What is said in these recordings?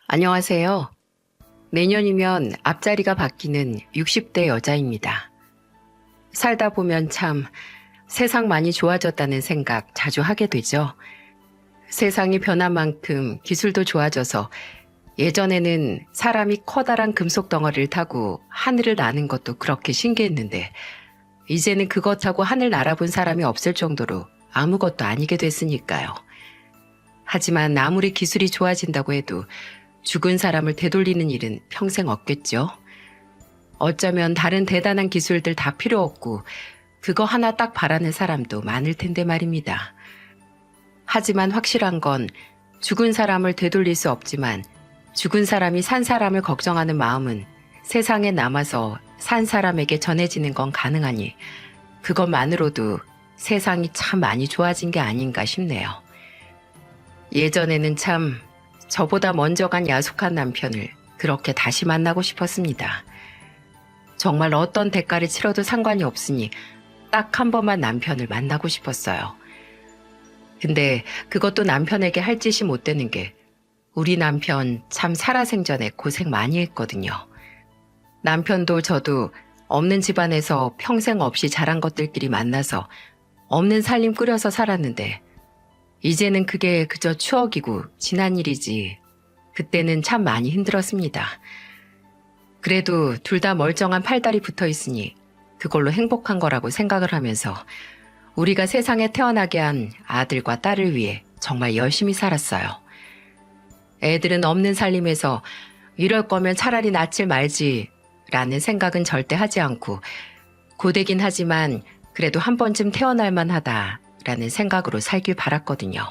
안녕하세요. 내년이면 앞자리가 바뀌는 60대 여자입니다. 살다 보면 참 세상 많이 좋아졌다는 생각 자주 하게 되죠. 세상이 변한 만큼 기술도 좋아져서 예전에는 사람이 커다란 금속 덩어리를 타고 하늘을 나는 것도 그렇게 신기했는데 이제는 그것 타고 하늘 날아본 사람이 없을 정도로 아무것도 아니게 됐으니까요. 하지만 아무리 기술이 좋아진다고 해도 죽은 사람을 되돌리는 일은 평생 없겠죠. 어쩌면 다른 대단한 기술들 다 필요 없고 그거 하나 딱 바라는 사람도 많을 텐데 말입니다. 하지만 확실한 건 죽은 사람을 되돌릴 수 없지만 죽은 사람이 산 사람을 걱정하는 마음은 세상에 남아서 산 사람에게 전해지는 건 가능하니 그것만으로도 세상이 참 많이 좋아진 게 아닌가 싶네요. 예전에는 참 저보다 먼저 간 야속한 남편을 그렇게 다시 만나고 싶었습니다. 정말 어떤 대가를 치러도 상관이 없으니 딱 한 번만 남편을 만나고 싶었어요. 근데 그것도 남편에게 할 짓이 못 되는 게 우리 남편 참 살아생전에 고생 많이 했거든요. 남편도 저도 없는 집안에서 평생 없이 자란 것들끼리 만나서 없는 살림 꾸려서 살았는데 이제는 그게 그저 추억이고 지난 일이지 그때는 참 많이 힘들었습니다. 그래도 둘 다 멀쩡한 팔다리 붙어 있으니 그걸로 행복한 거라고 생각을 하면서 우리가 세상에 태어나게 한 아들과 딸을 위해 정말 열심히 살았어요. 애들은 없는 살림에서 이럴 거면 차라리 낳질 말지 라는 생각은 절대 하지 않고 고되긴 하지만 그래도 한 번쯤 태어날 만하다 라는 생각으로 살길 바랐거든요.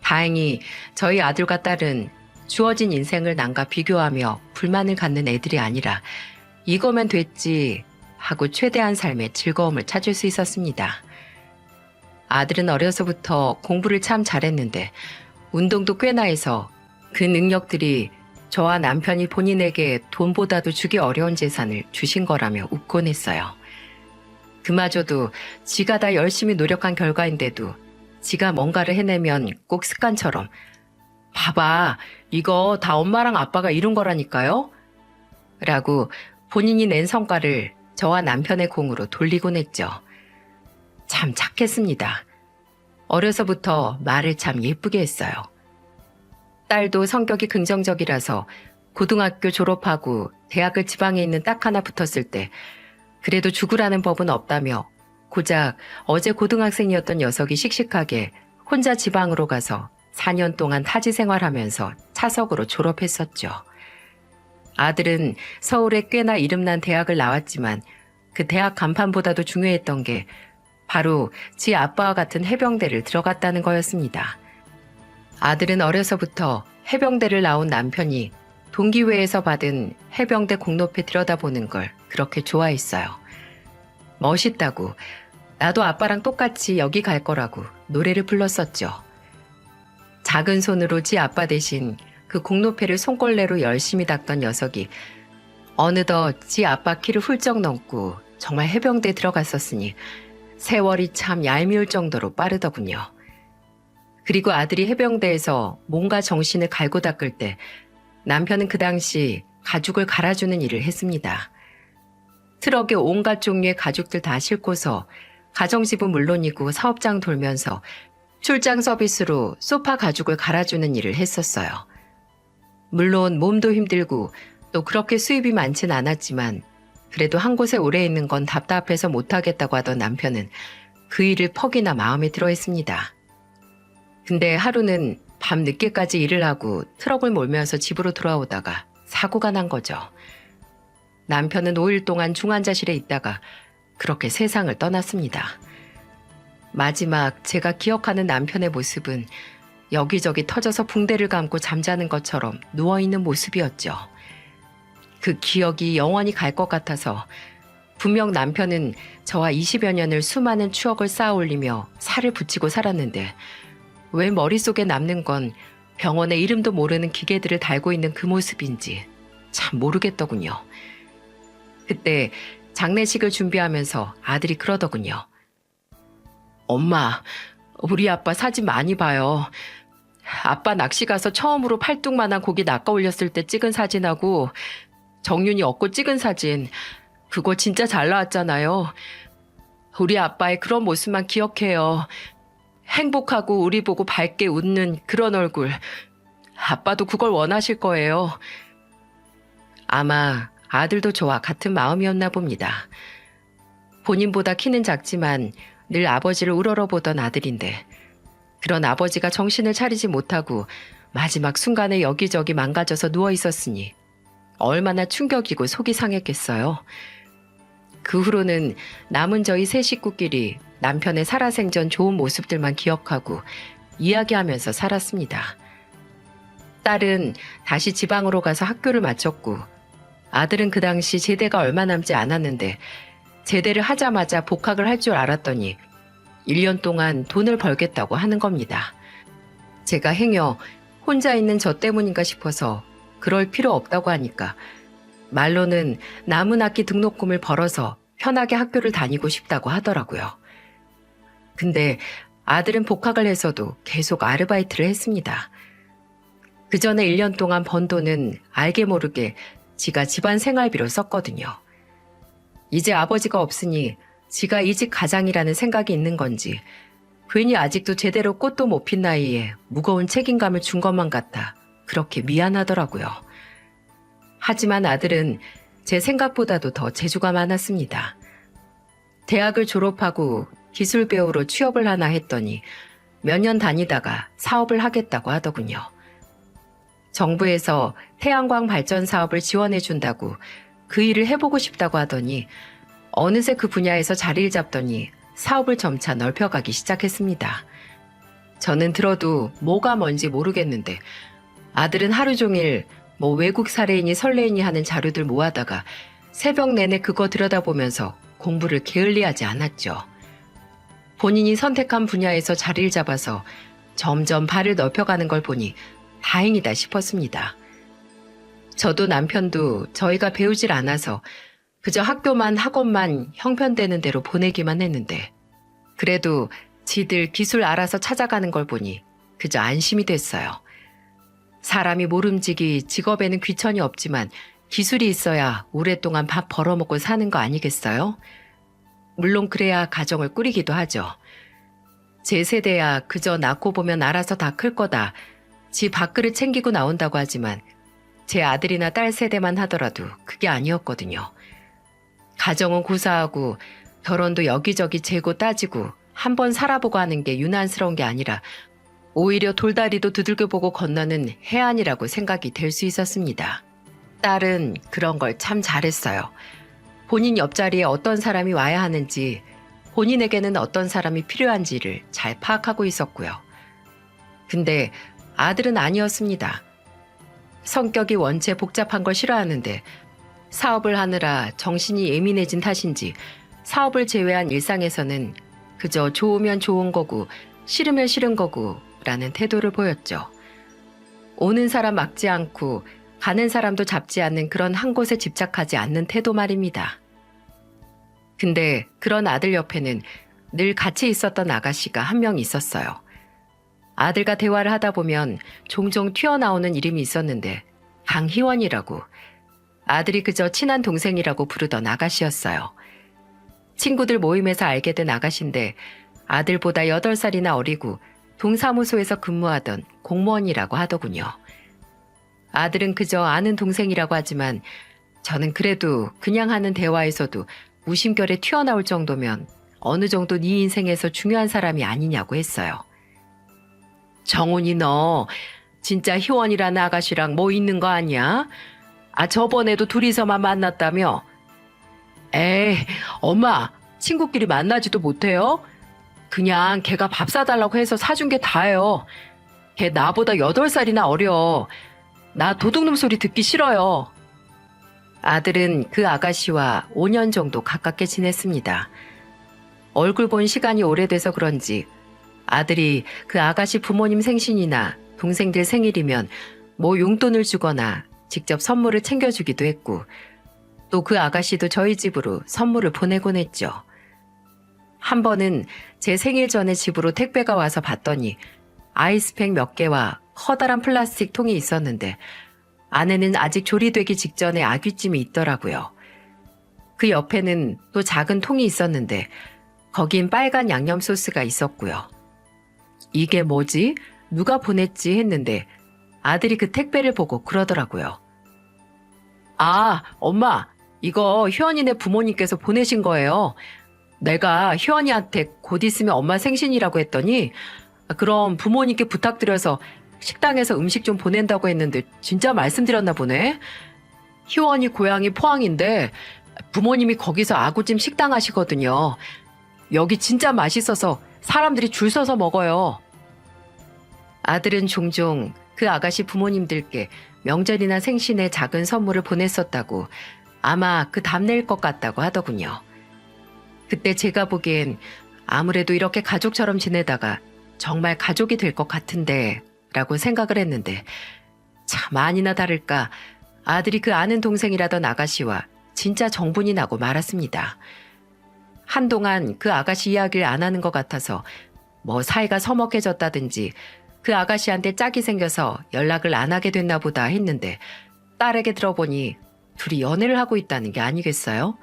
다행히 저희 아들과 딸은 주어진 인생을 남과 비교하며 불만을 갖는 애들이 아니라 이거면 됐지 하고 최대한 삶의 즐거움을 찾을 수 있었습니다. 아들은 어려서부터 공부를 참 잘했는데 운동도 꽤나 해서 그 능력들이 저와 남편이 본인에게 돈보다도 주기 어려운 재산을 주신 거라며 웃곤 했어요. 그마저도 지가 다 열심히 노력한 결과인데도 지가 뭔가를 해내면 꼭 습관처럼 봐봐, 이거 다 엄마랑 아빠가 이룬 거라니까요? 라고 본인이 낸 성과를 저와 남편의 공으로 돌리곤 했죠. 참 착했습니다. 어려서부터 말을 참 예쁘게 했어요. 딸도 성격이 긍정적이라서 고등학교 졸업하고 대학을 지방에 있는 딱 하나 붙었을 때 그래도 죽으라는 법은 없다며 고작 어제 고등학생이었던 녀석이 씩씩하게 혼자 지방으로 가서 4년 동안 타지 생활하면서 차석으로 졸업했었죠. 아들은 서울에 꽤나 이름난 대학을 나왔지만 그 대학 간판보다도 중요했던 게 바로 지 아빠와 같은 해병대를 들어갔다는 거였습니다. 아들은 어려서부터 해병대를 나온 남편이 동기회에서 받은 해병대 공로패 들여다보는 걸 그렇게 좋아했어요. 멋있다고 나도 아빠랑 똑같이 여기 갈 거라고 노래를 불렀었죠. 작은 손으로 지 아빠 대신 그 공로패를 손걸레로 열심히 닦던 녀석이 어느덧 지 아빠 키를 훌쩍 넘고 정말 해병대에 들어갔었으니 세월이 참 얄미울 정도로 빠르더군요. 그리고 아들이 해병대에서 몸과 정신을 갈고 닦을 때 남편은 그 당시 가죽을 갈아주는 일을 했습니다. 트럭에 온갖 종류의 가죽들 다 싣고서 가정집은 물론이고 사업장 돌면서 출장 서비스로 소파 가죽을 갈아주는 일을 했었어요. 물론 몸도 힘들고 또 그렇게 수입이 많진 않았지만 그래도 한 곳에 오래 있는 건 답답해서 못하겠다고 하던 남편은 그 일을 퍽이나 마음에 들어 했습니다. 근데 하루는 밤 늦게까지 일을 하고 트럭을 몰면서 집으로 돌아오다가 사고가 난 거죠. 남편은 5일 동안 중환자실에 있다가 그렇게 세상을 떠났습니다. 마지막 제가 기억하는 남편의 모습은 여기저기 터져서 붕대를 감고 잠자는 것처럼 누워있는 모습이었죠. 그 기억이 영원히 갈 것 같아서 분명 남편은 저와 20여 년을 수많은 추억을 쌓아 올리며 살을 붙이고 살았는데 왜 머릿속에 남는 건 병원의 이름도 모르는 기계들을 달고 있는 그 모습인지 참 모르겠더군요. 그때 장례식을 준비하면서 아들이 그러더군요. 엄마, 우리 아빠 사진 많이 봐요. 아빠 낚시 가서 처음으로 팔뚝만한 고기 낚아 올렸을 때 찍은 사진하고 정윤이 얻고 찍은 사진, 그거 진짜 잘 나왔잖아요. 우리 아빠의 그런 모습만 기억해요. 행복하고 우리 보고 밝게 웃는 그런 얼굴. 아빠도 그걸 원하실 거예요. 아마 아들도 저와 같은 마음이었나 봅니다. 본인보다 키는 작지만 늘 아버지를 우러러보던 아들인데 그런 아버지가 정신을 차리지 못하고 마지막 순간에 여기저기 망가져서 누워 있었으니 얼마나 충격이고 속이 상했겠어요. 그 후로는 남은 저희 세 식구끼리 남편의 살아생전 좋은 모습들만 기억하고 이야기하면서 살았습니다. 딸은 다시 지방으로 가서 학교를 마쳤고 아들은 그 당시 제대가 얼마 남지 않았는데 제대를 하자마자 복학을 할 줄 알았더니 1년 동안 돈을 벌겠다고 하는 겁니다. 제가 행여 혼자 있는 저 때문인가 싶어서 그럴 필요 없다고 하니까 말로는 남은 학기 등록금을 벌어서 편하게 학교를 다니고 싶다고 하더라고요. 근데 아들은 복학을 해서도 계속 아르바이트를 했습니다. 그 전에 1년 동안 번 돈은 알게 모르게 지가 집안 생활비로 썼거든요. 이제 아버지가 없으니 지가 이직 가장이라는 생각이 있는 건지 괜히 아직도 제대로 꽃도 못 핀 나이에 무거운 책임감을 준 것만 같아 그렇게 미안하더라고요. 하지만 아들은 제 생각보다도 더 재주가 많았습니다. 대학을 졸업하고 기술 배우로 취업을 하나 했더니 몇 년 다니다가 사업을 하겠다고 하더군요. 정부에서 태양광 발전 사업을 지원해 준다고 그 일을 해보고 싶다고 하더니 어느새 그 분야에서 자리를 잡더니 사업을 점차 넓혀가기 시작했습니다. 저는 들어도 뭐가 뭔지 모르겠는데 아들은 하루 종일 뭐 외국 사례이니 설레이니 하는 자료들 모아다가 새벽 내내 그거 들여다보면서 공부를 게을리하지 않았죠. 본인이 선택한 분야에서 자리를 잡아서 점점 발을 넓혀가는 걸 보니 다행이다 싶었습니다. 저도 남편도 저희가 배우질 않아서 그저 학교만 학원만 형편되는 대로 보내기만 했는데 그래도 지들 기술 알아서 찾아가는 걸 보니 그저 안심이 됐어요. 사람이 모름지기 직업에는 귀천이 없지만 기술이 있어야 오랫동안 밥 벌어먹고 사는 거 아니겠어요? 물론 그래야 가정을 꾸리기도 하죠. 제 세대야 그저 낳고 보면 알아서 다 클 거다. 지 밥그릇 챙기고 나온다고 하지만 제 아들이나 딸 세대만 하더라도 그게 아니었거든요. 가정은 고사하고 결혼도 여기저기 재고 따지고 한번 살아보고 하는 게 유난스러운 게 아니라 오히려 돌다리도 두들겨보고 건너는 해안이라고 생각이 될 수 있었습니다. 딸은 그런 걸 참 잘했어요. 본인 옆자리에 어떤 사람이 와야 하는지, 본인에게는 어떤 사람이 필요한지를 잘 파악하고 있었고요. 근데 아들은 아니었습니다. 성격이 원체 복잡한 걸 싫어하는데 사업을 하느라 정신이 예민해진 탓인지 사업을 제외한 일상에서는 그저 좋으면 좋은 거고 싫으면 싫은 거고 라는 태도를 보였죠. 오는 사람 막지 않고 가는 사람도 잡지 않는 그런 한 곳에 집착하지 않는 태도 말입니다. 근데 그런 아들 옆에는 늘 같이 있었던 아가씨가 한 명 있었어요. 아들과 대화를 하다 보면 종종 튀어나오는 이름이 있었는데 강희원이라고, 아들이 그저 친한 동생이라고 부르던 아가씨였어요. 친구들 모임에서 알게 된 아가씨인데 아들보다 8살이나 어리고 동사무소에서 근무하던 공무원이라고 하더군요. 아들은 그저 아는 동생이라고 하지만 저는 그래도 그냥 하는 대화에서도 무심결에 튀어나올 정도면 어느 정도 네 인생에서 중요한 사람이 아니냐고 했어요. 정훈이 너 진짜 희원이라는 아가씨랑 뭐 있는 거 아니야? 아 저번에도 둘이서만 만났다며? 에이 엄마 친구끼리 만나지도 못해요? 그냥 걔가 밥 사달라고 해서 사준 게 다예요. 걔 나보다 8살이나 어려. 나 도둑놈 소리 듣기 싫어요. 아들은 그 아가씨와 5년 정도 가깝게 지냈습니다. 얼굴 본 시간이 오래돼서 그런지 아들이 그 아가씨 부모님 생신이나 동생들 생일이면 뭐 용돈을 주거나 직접 선물을 챙겨주기도 했고 또 그 아가씨도 저희 집으로 선물을 보내곤 했죠. 한 번은 제 생일 전에 집으로 택배가 와서 봤더니 아이스팩 몇 개와 커다란 플라스틱 통이 있었는데 안에는 아직 조리되기 직전에 아귀찜이 있더라고요. 그 옆에는 또 작은 통이 있었는데 거긴 빨간 양념 소스가 있었고요. 이게 뭐지? 누가 보냈지 했는데 아들이 그 택배를 보고 그러더라고요. 아, 엄마, 이거 효연이네 부모님께서 보내신 거예요. 내가 효연이한테 곧 있으면 엄마 생신이라고 했더니 그럼 부모님께 부탁드려서 식당에서 음식 좀 보낸다고 했는데 진짜 말씀드렸나 보네. 효연이 고향이 포항인데 부모님이 거기서 아구찜 식당 하시거든요. 여기 진짜 맛있어서 사람들이 줄 서서 먹어요. 아들은 종종 그 아가씨 부모님들께 명절이나 생신에 작은 선물을 보냈었다고 아마 그 답낼 것 같다고 하더군요. 그때 제가 보기엔 아무래도 이렇게 가족처럼 지내다가 정말 가족이 될 것 같은데 라고 생각을 했는데 참 아니나 다를까 아들이 그 아는 동생이라던 아가씨와 진짜 정분이 나고 말았습니다. 한동안 그 아가씨 이야기를 안 하는 것 같아서 뭐 사이가 서먹해졌다든지 그 아가씨한테 짝이 생겨서 연락을 안 하게 됐나 보다 했는데 딸에게 들어보니 둘이 연애를 하고 있다는 게 아니겠어요?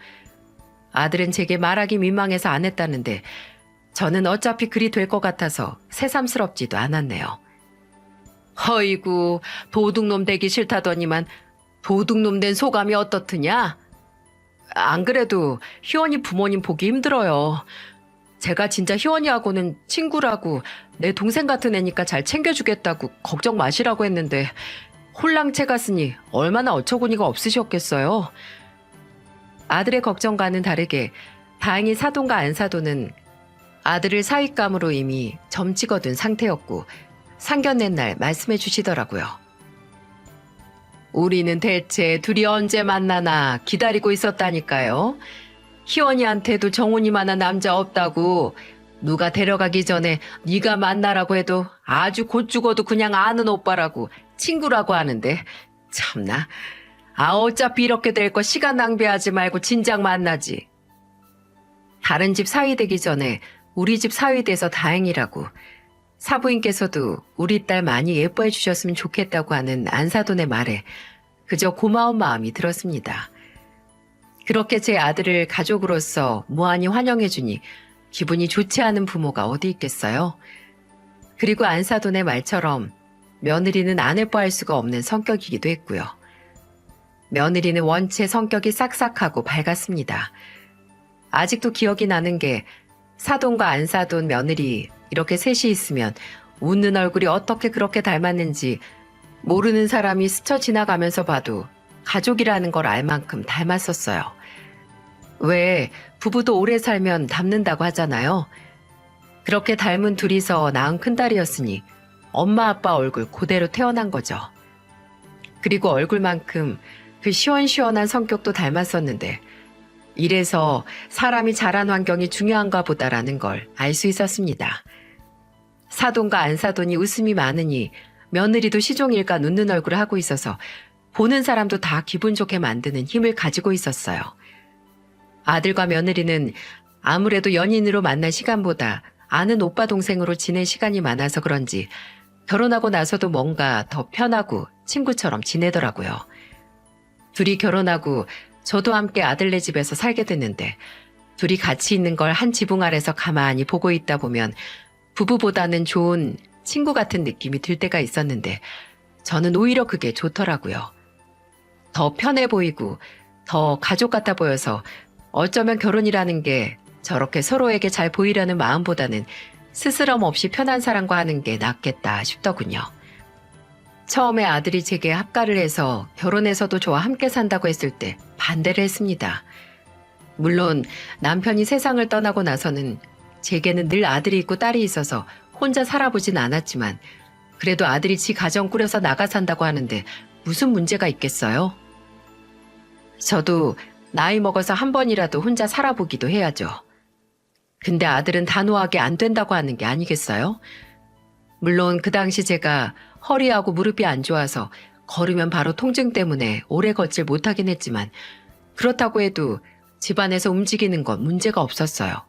아들은 제게 말하기 민망해서 안 했다는데 저는 어차피 그리 될 것 같아서 새삼스럽지도 않았네요. 허이구 도둑놈 되기 싫다더니만 도둑놈 된 소감이 어떻드냐? 안 그래도 희원이 부모님 보기 힘들어요. 제가 진짜 희원이하고는 친구라고 내 동생 같은 애니까 잘 챙겨주겠다고 걱정 마시라고 했는데 홀랑채 갔으니 얼마나 어처구니가 없으셨겠어요. 아들의 걱정과는 다르게 다행히 사돈과 안사돈은 아들을 사윗감으로 이미 점 찍어둔 상태였고 상견례 날 말씀해 주시더라고요. 우리는 대체 둘이 언제 만나나 기다리고 있었다니까요. 희원이한테도 정훈이만한 남자 없다고 누가 데려가기 전에 네가 만나라고 해도 아주 곧 죽어도 그냥 아는 오빠라고 친구라고 하는데 참나. 아 어차피 이렇게 될 거 시간 낭비하지 말고 진작 만나지. 다른 집 사위 되기 전에 우리 집 사위 돼서 다행이라고. 사부인께서도 우리 딸 많이 예뻐해 주셨으면 좋겠다고 하는 안사돈의 말에 그저 고마운 마음이 들었습니다. 그렇게 제 아들을 가족으로서 무한히 환영해 주니 기분이 좋지 않은 부모가 어디 있겠어요? 그리고 안사돈의 말처럼 며느리는 안 예뻐할 수가 없는 성격이기도 했고요. 며느리는 원체 성격이 싹싹하고 밝았습니다. 아직도 기억이 나는 게 사돈과 안사돈 며느리 이렇게 셋이 있으면 웃는 얼굴이 어떻게 그렇게 닮았는지 모르는 사람이 스쳐 지나가면서 봐도 가족이라는 걸 알 만큼 닮았었어요. 왜 부부도 오래 살면 닮는다고 하잖아요. 그렇게 닮은 둘이서 낳은 큰딸이었으니 엄마 아빠 얼굴 그대로 태어난 거죠. 그리고 얼굴만큼 그 시원시원한 성격도 닮았었는데 이래서 사람이 자란 환경이 중요한가 보다라는 걸 알 수 있었습니다. 사돈과 안사돈이 웃음이 많으니 며느리도 시종일관 웃는 얼굴을 하고 있어서 보는 사람도 다 기분 좋게 만드는 힘을 가지고 있었어요. 아들과 며느리는 아무래도 연인으로 만난 시간보다 아는 오빠 동생으로 지낸 시간이 많아서 그런지 결혼하고 나서도 뭔가 더 편하고 친구처럼 지내더라고요. 둘이 결혼하고 저도 함께 아들네 집에서 살게 됐는데 둘이 같이 있는 걸 한 지붕 아래서 가만히 보고 있다 보면 부부보다는 좋은 친구 같은 느낌이 들 때가 있었는데 저는 오히려 그게 좋더라고요. 더 편해 보이고 더 가족 같아 보여서 어쩌면 결혼이라는 게 저렇게 서로에게 잘 보이려는 마음보다는 스스럼 없이 편한 사람과 하는 게 낫겠다 싶더군요. 처음에 아들이 제게 합가를 해서 결혼해서도 저와 함께 산다고 했을 때 반대를 했습니다. 물론 남편이 세상을 떠나고 나서는 제게는 늘 아들이 있고 딸이 있어서 혼자 살아보진 않았지만 그래도 아들이 지 가정 꾸려서 나가 산다고 하는데 무슨 문제가 있겠어요? 저도 나이 먹어서 한 번이라도 혼자 살아보기도 해야죠. 근데 아들은 단호하게 안 된다고 하는 게 아니겠어요? 물론 그 당시 제가 허리하고 무릎이 안 좋아서 걸으면 바로 통증 때문에 오래 걷질 못하긴 했지만 그렇다고 해도 집안에서 움직이는 건 문제가 없었어요.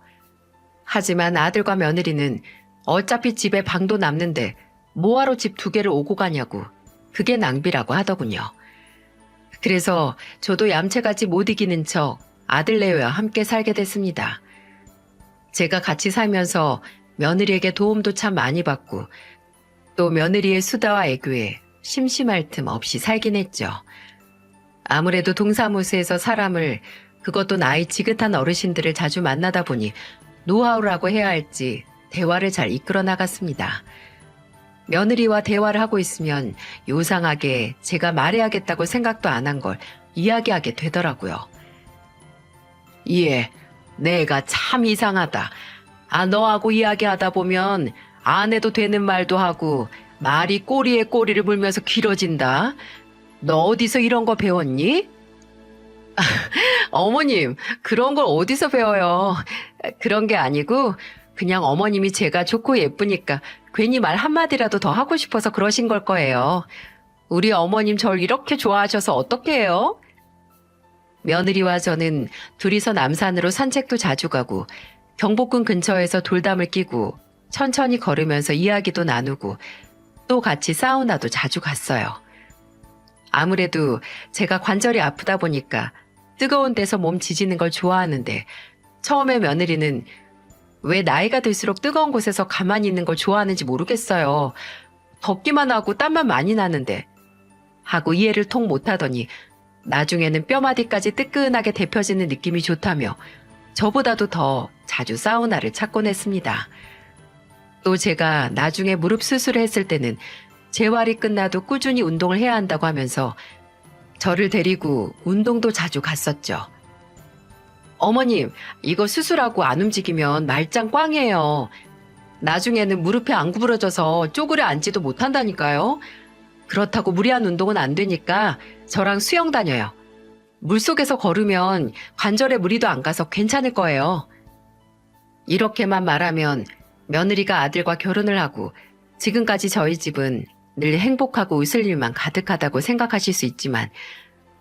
하지만 아들과 며느리는 어차피 집에 방도 남는데 뭐하러 집 2개를 오고 가냐고. 그게 낭비라고 하더군요. 그래서 저도 얌체같이 못 이기는 척 아들내외와 함께 살게 됐습니다. 제가 같이 살면서 며느리에게 도움도 참 많이 받고 또 며느리의 수다와 애교에 심심할 틈 없이 살긴 했죠. 아무래도 동사무소에서 사람을, 그것도 나이 지긋한 어르신들을 자주 만나다 보니 노하우라고 해야 할지 대화를 잘 이끌어 나갔습니다. 며느리와 대화를 하고 있으면 요상하게 제가 말해야겠다고 생각도 안 한 걸 이야기하게 되더라고요. 예, 내가 참 이상하다. 너하고 이야기하다 보면 안 해도 되는 말도 하고 말이 꼬리에 꼬리를 물면서 길어진다. 너 어디서 이런 거 배웠니? 어머님, 그런 걸 어디서 배워요? 그런 게 아니고 그냥 어머님이 제가 좋고 예쁘니까 괜히 말 한마디라도 더 하고 싶어서 그러신 걸 거예요. 우리 어머님 절 이렇게 좋아하셔서 어떻게 해요? 며느리와 저는 둘이서 남산으로 산책도 자주 가고 경복궁 근처에서 돌담을 끼고 천천히 걸으면서 이야기도 나누고 또 같이 사우나도 자주 갔어요. 아무래도 제가 관절이 아프다 보니까 뜨거운 데서 몸 지지는 걸 좋아하는데 처음에 며느리는 왜 나이가 들수록 뜨거운 곳에서 가만히 있는 걸 좋아하는지 모르겠어요. 덥기만 하고 땀만 많이 나는데 하고 이해를 통 못하더니 나중에는 뼈마디까지 뜨끈하게 데펴지는 느낌이 좋다며 저보다도 더 자주 사우나를 찾곤 했습니다. 또 제가 나중에 무릎 수술을 했을 때는 재활이 끝나도 꾸준히 운동을 해야 한다고 하면서 저를 데리고 운동도 자주 갔었죠. 어머님, 이거 수술하고 안 움직이면 말짱 꽝이에요. 나중에는 무릎이 안 구부러져서 쪼그려 앉지도 못한다니까요. 그렇다고 무리한 운동은 안 되니까 저랑 수영 다녀요. 물속에서 걸으면 관절에 무리도 안 가서 괜찮을 거예요. 이렇게만 말하면 며느리가 아들과 결혼을 하고 지금까지 저희 집은 늘 행복하고 웃을 일만 가득하다고 생각하실 수 있지만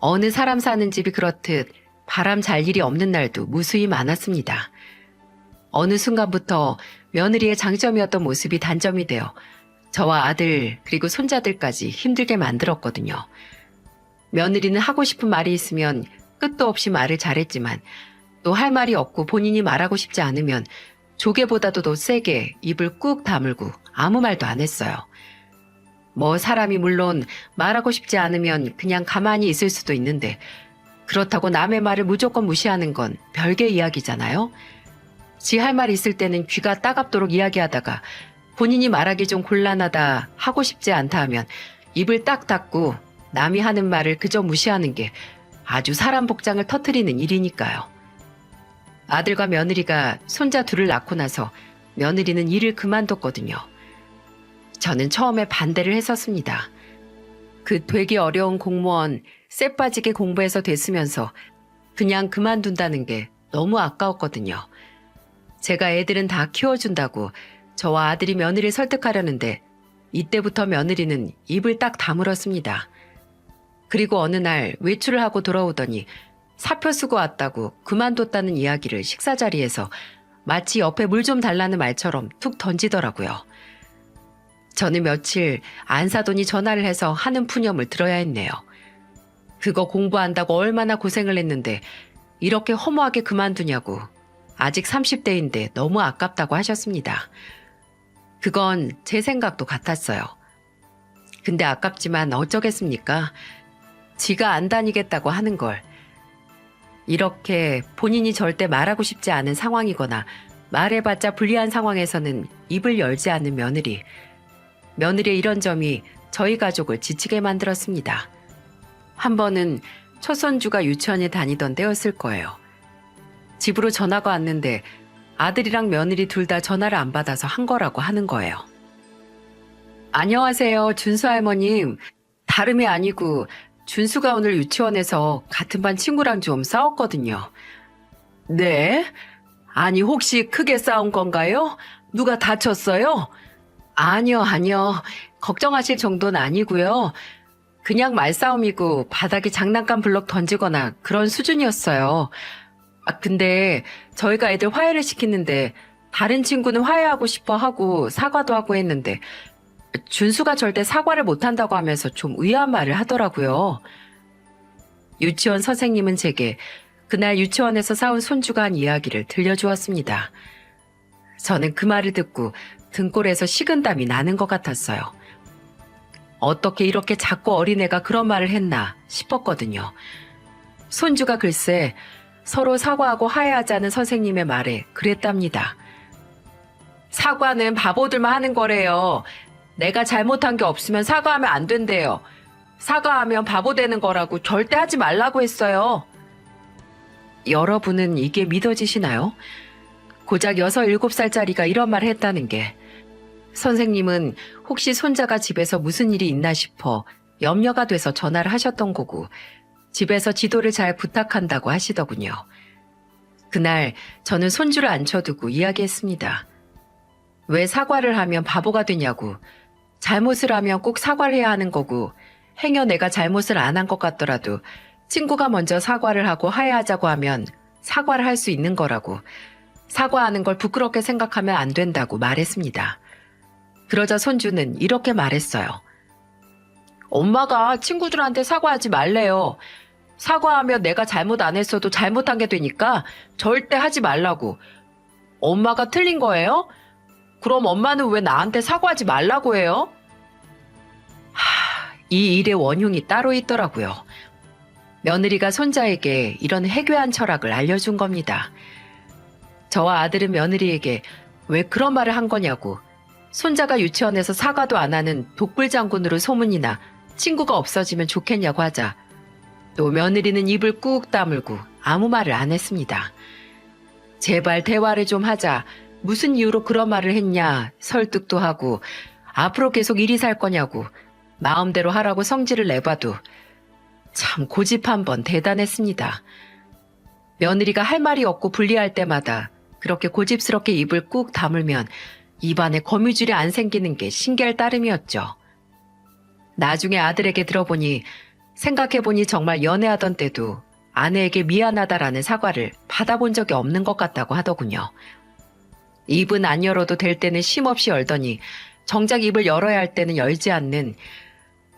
어느 사람 사는 집이 그렇듯 바람 잘 일이 없는 날도 무수히 많았습니다. 어느 순간부터 며느리의 장점이었던 모습이 단점이 되어 저와 아들 그리고 손자들까지 힘들게 만들었거든요. 며느리는 하고 싶은 말이 있으면 끝도 없이 말을 잘했지만 또 할 말이 없고 본인이 말하고 싶지 않으면 조개보다도 더 세게 입을 꾹 다물고 아무 말도 안 했어요. 뭐 사람이 물론 말하고 싶지 않으면 그냥 가만히 있을 수도 있는데 그렇다고 남의 말을 무조건 무시하는 건 별개 이야기잖아요. 지 할 말 있을 때는 귀가 따갑도록 이야기하다가 본인이 말하기 좀 곤란하다, 하고 싶지 않다 하면 입을 딱 닫고 남이 하는 말을 그저 무시하는 게 아주 사람 복장을 터뜨리는 일이니까요. 아들과 며느리가 손자 둘을 낳고 나서 며느리는 일을 그만뒀거든요. 저는 처음에 반대를 했었습니다. 그 되게 어려운 공무원 쎄 빠지게 공부해서 됐으면서 그냥 그만둔다는 게 너무 아까웠거든요. 제가 애들은 다 키워준다고 저와 아들이 며느리를 설득하려는데 이때부터 며느리는 입을 딱 다물었습니다. 그리고 어느 날 외출을 하고 돌아오더니 사표 쓰고 왔다고 그만뒀다는 이야기를 식사 자리에서 마치 옆에 물 좀 달라는 말처럼 툭 던지더라고요. 저는 며칠 안 사돈이 전화를 해서 하는 푸념을 들어야 했네요. 그거 공부한다고 얼마나 고생을 했는데 이렇게 허무하게 그만두냐고 아직 30대인데 너무 아깝다고 하셨습니다. 그건 제 생각도 같았어요. 근데 아깝지만 어쩌겠습니까? 지가 안 다니겠다고 하는 걸. 이렇게 본인이 절대 말하고 싶지 않은 상황이거나 말해봤자 불리한 상황에서는 입을 열지 않는 며느리. 며느리의 이런 점이 저희 가족을 지치게 만들었습니다. 한 번은 첫 손주가 유치원에 다니던 때였을 거예요. 집으로 전화가 왔는데 아들이랑 며느리 둘 다 전화를 안 받아서 한 거라고 하는 거예요. 안녕하세요, 준수 할머님. 다름이 아니고 준수가 오늘 유치원에서 같은 반 친구랑 좀 싸웠거든요. 네? 아니 혹시 크게 싸운 건가요? 누가 다쳤어요? 아니요. 걱정하실 정도는 아니고요. 그냥 말싸움이고 바닥에 장난감 블럭 던지거나 그런 수준이었어요. 근데 저희가 애들 화해를 시키는데 다른 친구는 화해하고 싶어 하고 사과도 하고 했는데 준수가 절대 사과를 못한다고 하면서 좀 의아한 말을 하더라고요. 유치원 선생님은 제게 그날 유치원에서 싸운 손주가 한 이야기를 들려주었습니다. 저는 그 말을 듣고 등골에서 식은땀이 나는 것 같았어요. 어떻게 이렇게 작고 어린애가 그런 말을 했나 싶었거든요. 손주가 글쎄 서로 사과하고 화해하자는 선생님의 말에 그랬답니다. 사과는 바보들만 하는 거래요. 내가 잘못한 게 없으면 사과하면 안 된대요. 사과하면 바보 되는 거라고 절대 하지 말라고 했어요. 여러분은 이게 믿어지시나요? 고작 6, 7살짜리가 이런 말을 했다는 게. 선생님은 혹시 손자가 집에서 무슨 일이 있나 싶어 염려가 돼서 전화를 하셨던 거고 집에서 지도를 잘 부탁한다고 하시더군요. 그날 저는 손주를 앉혀두고 이야기했습니다. 왜 사과를 하면 바보가 되냐고. 잘못을 하면 꼭 사과를 해야 하는 거고 행여 내가 잘못을 안 한 것 같더라도 친구가 먼저 사과를 하고 화해하자고 하면 사과를 할 수 있는 거라고. 사과하는 걸 부끄럽게 생각하면 안 된다고 말했습니다. 그러자 손주는 이렇게 말했어요. 엄마가 친구들한테 사과하지 말래요. 사과하면 내가 잘못 안 했어도 잘못한 게 되니까 절대 하지 말라고. 엄마가 틀린 거예요? 그럼 엄마는 왜 나한테 사과하지 말라고 해요? 이 일의 원흉이 따로 있더라고요. 며느리가 손자에게 이런 해괴한 철학을 알려준 겁니다. 저와 아들은 며느리에게 왜 그런 말을 한 거냐고. 손자가 유치원에서 사과도 안 하는 독불장군으로 소문이 나 친구가 없어지면 좋겠냐고 하자 또 며느리는 입을 꾹 다물고 아무 말을 안 했습니다. 제발 대화를 좀 하자. 무슨 이유로 그런 말을 했냐 설득도 하고 앞으로 계속 이리 살 거냐고 마음대로 하라고 성질을 내봐도 참 고집 한번 대단했습니다. 며느리가 할 말이 없고 불리할 때마다 그렇게 고집스럽게 입을 꾹 다물면 입안에 거미줄이 안 생기는 게 신기할 따름이었죠. 나중에 아들에게 들어보니 생각해보니 정말 연애하던 때도 아내에게 미안하다라는 사과를 받아본 적이 없는 것 같다고 하더군요. 입은 안 열어도 될 때는 쉼없이 열더니 정작 입을 열어야 할 때는 열지 않는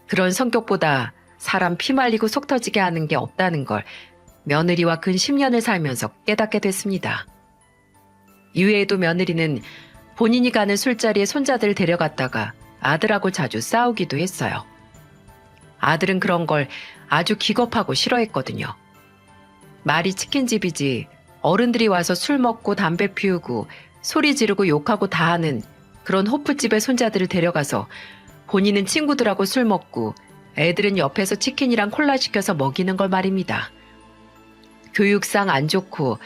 그런 성격보다 사람 피 말리고 속 터지게 하는 게 없다는 걸 며느리와 근 10년을 살면서 깨닫게 됐습니다. 이외에도 며느리는 본인이 가는 술자리에 손자들을 데려갔다가 아들하고 자주 싸우기도 했어요. 아들은 그런 걸 아주 기겁하고 싫어했거든요. 말이 치킨집이지 어른들이 와서 술 먹고 담배 피우고 소리 지르고 욕하고 다 하는 그런 호프집에 손자들을 데려가서 본인은 친구들하고 술 먹고 애들은 옆에서 치킨이랑 콜라 시켜서 먹이는 걸 말입니다. 교육상 안 좋고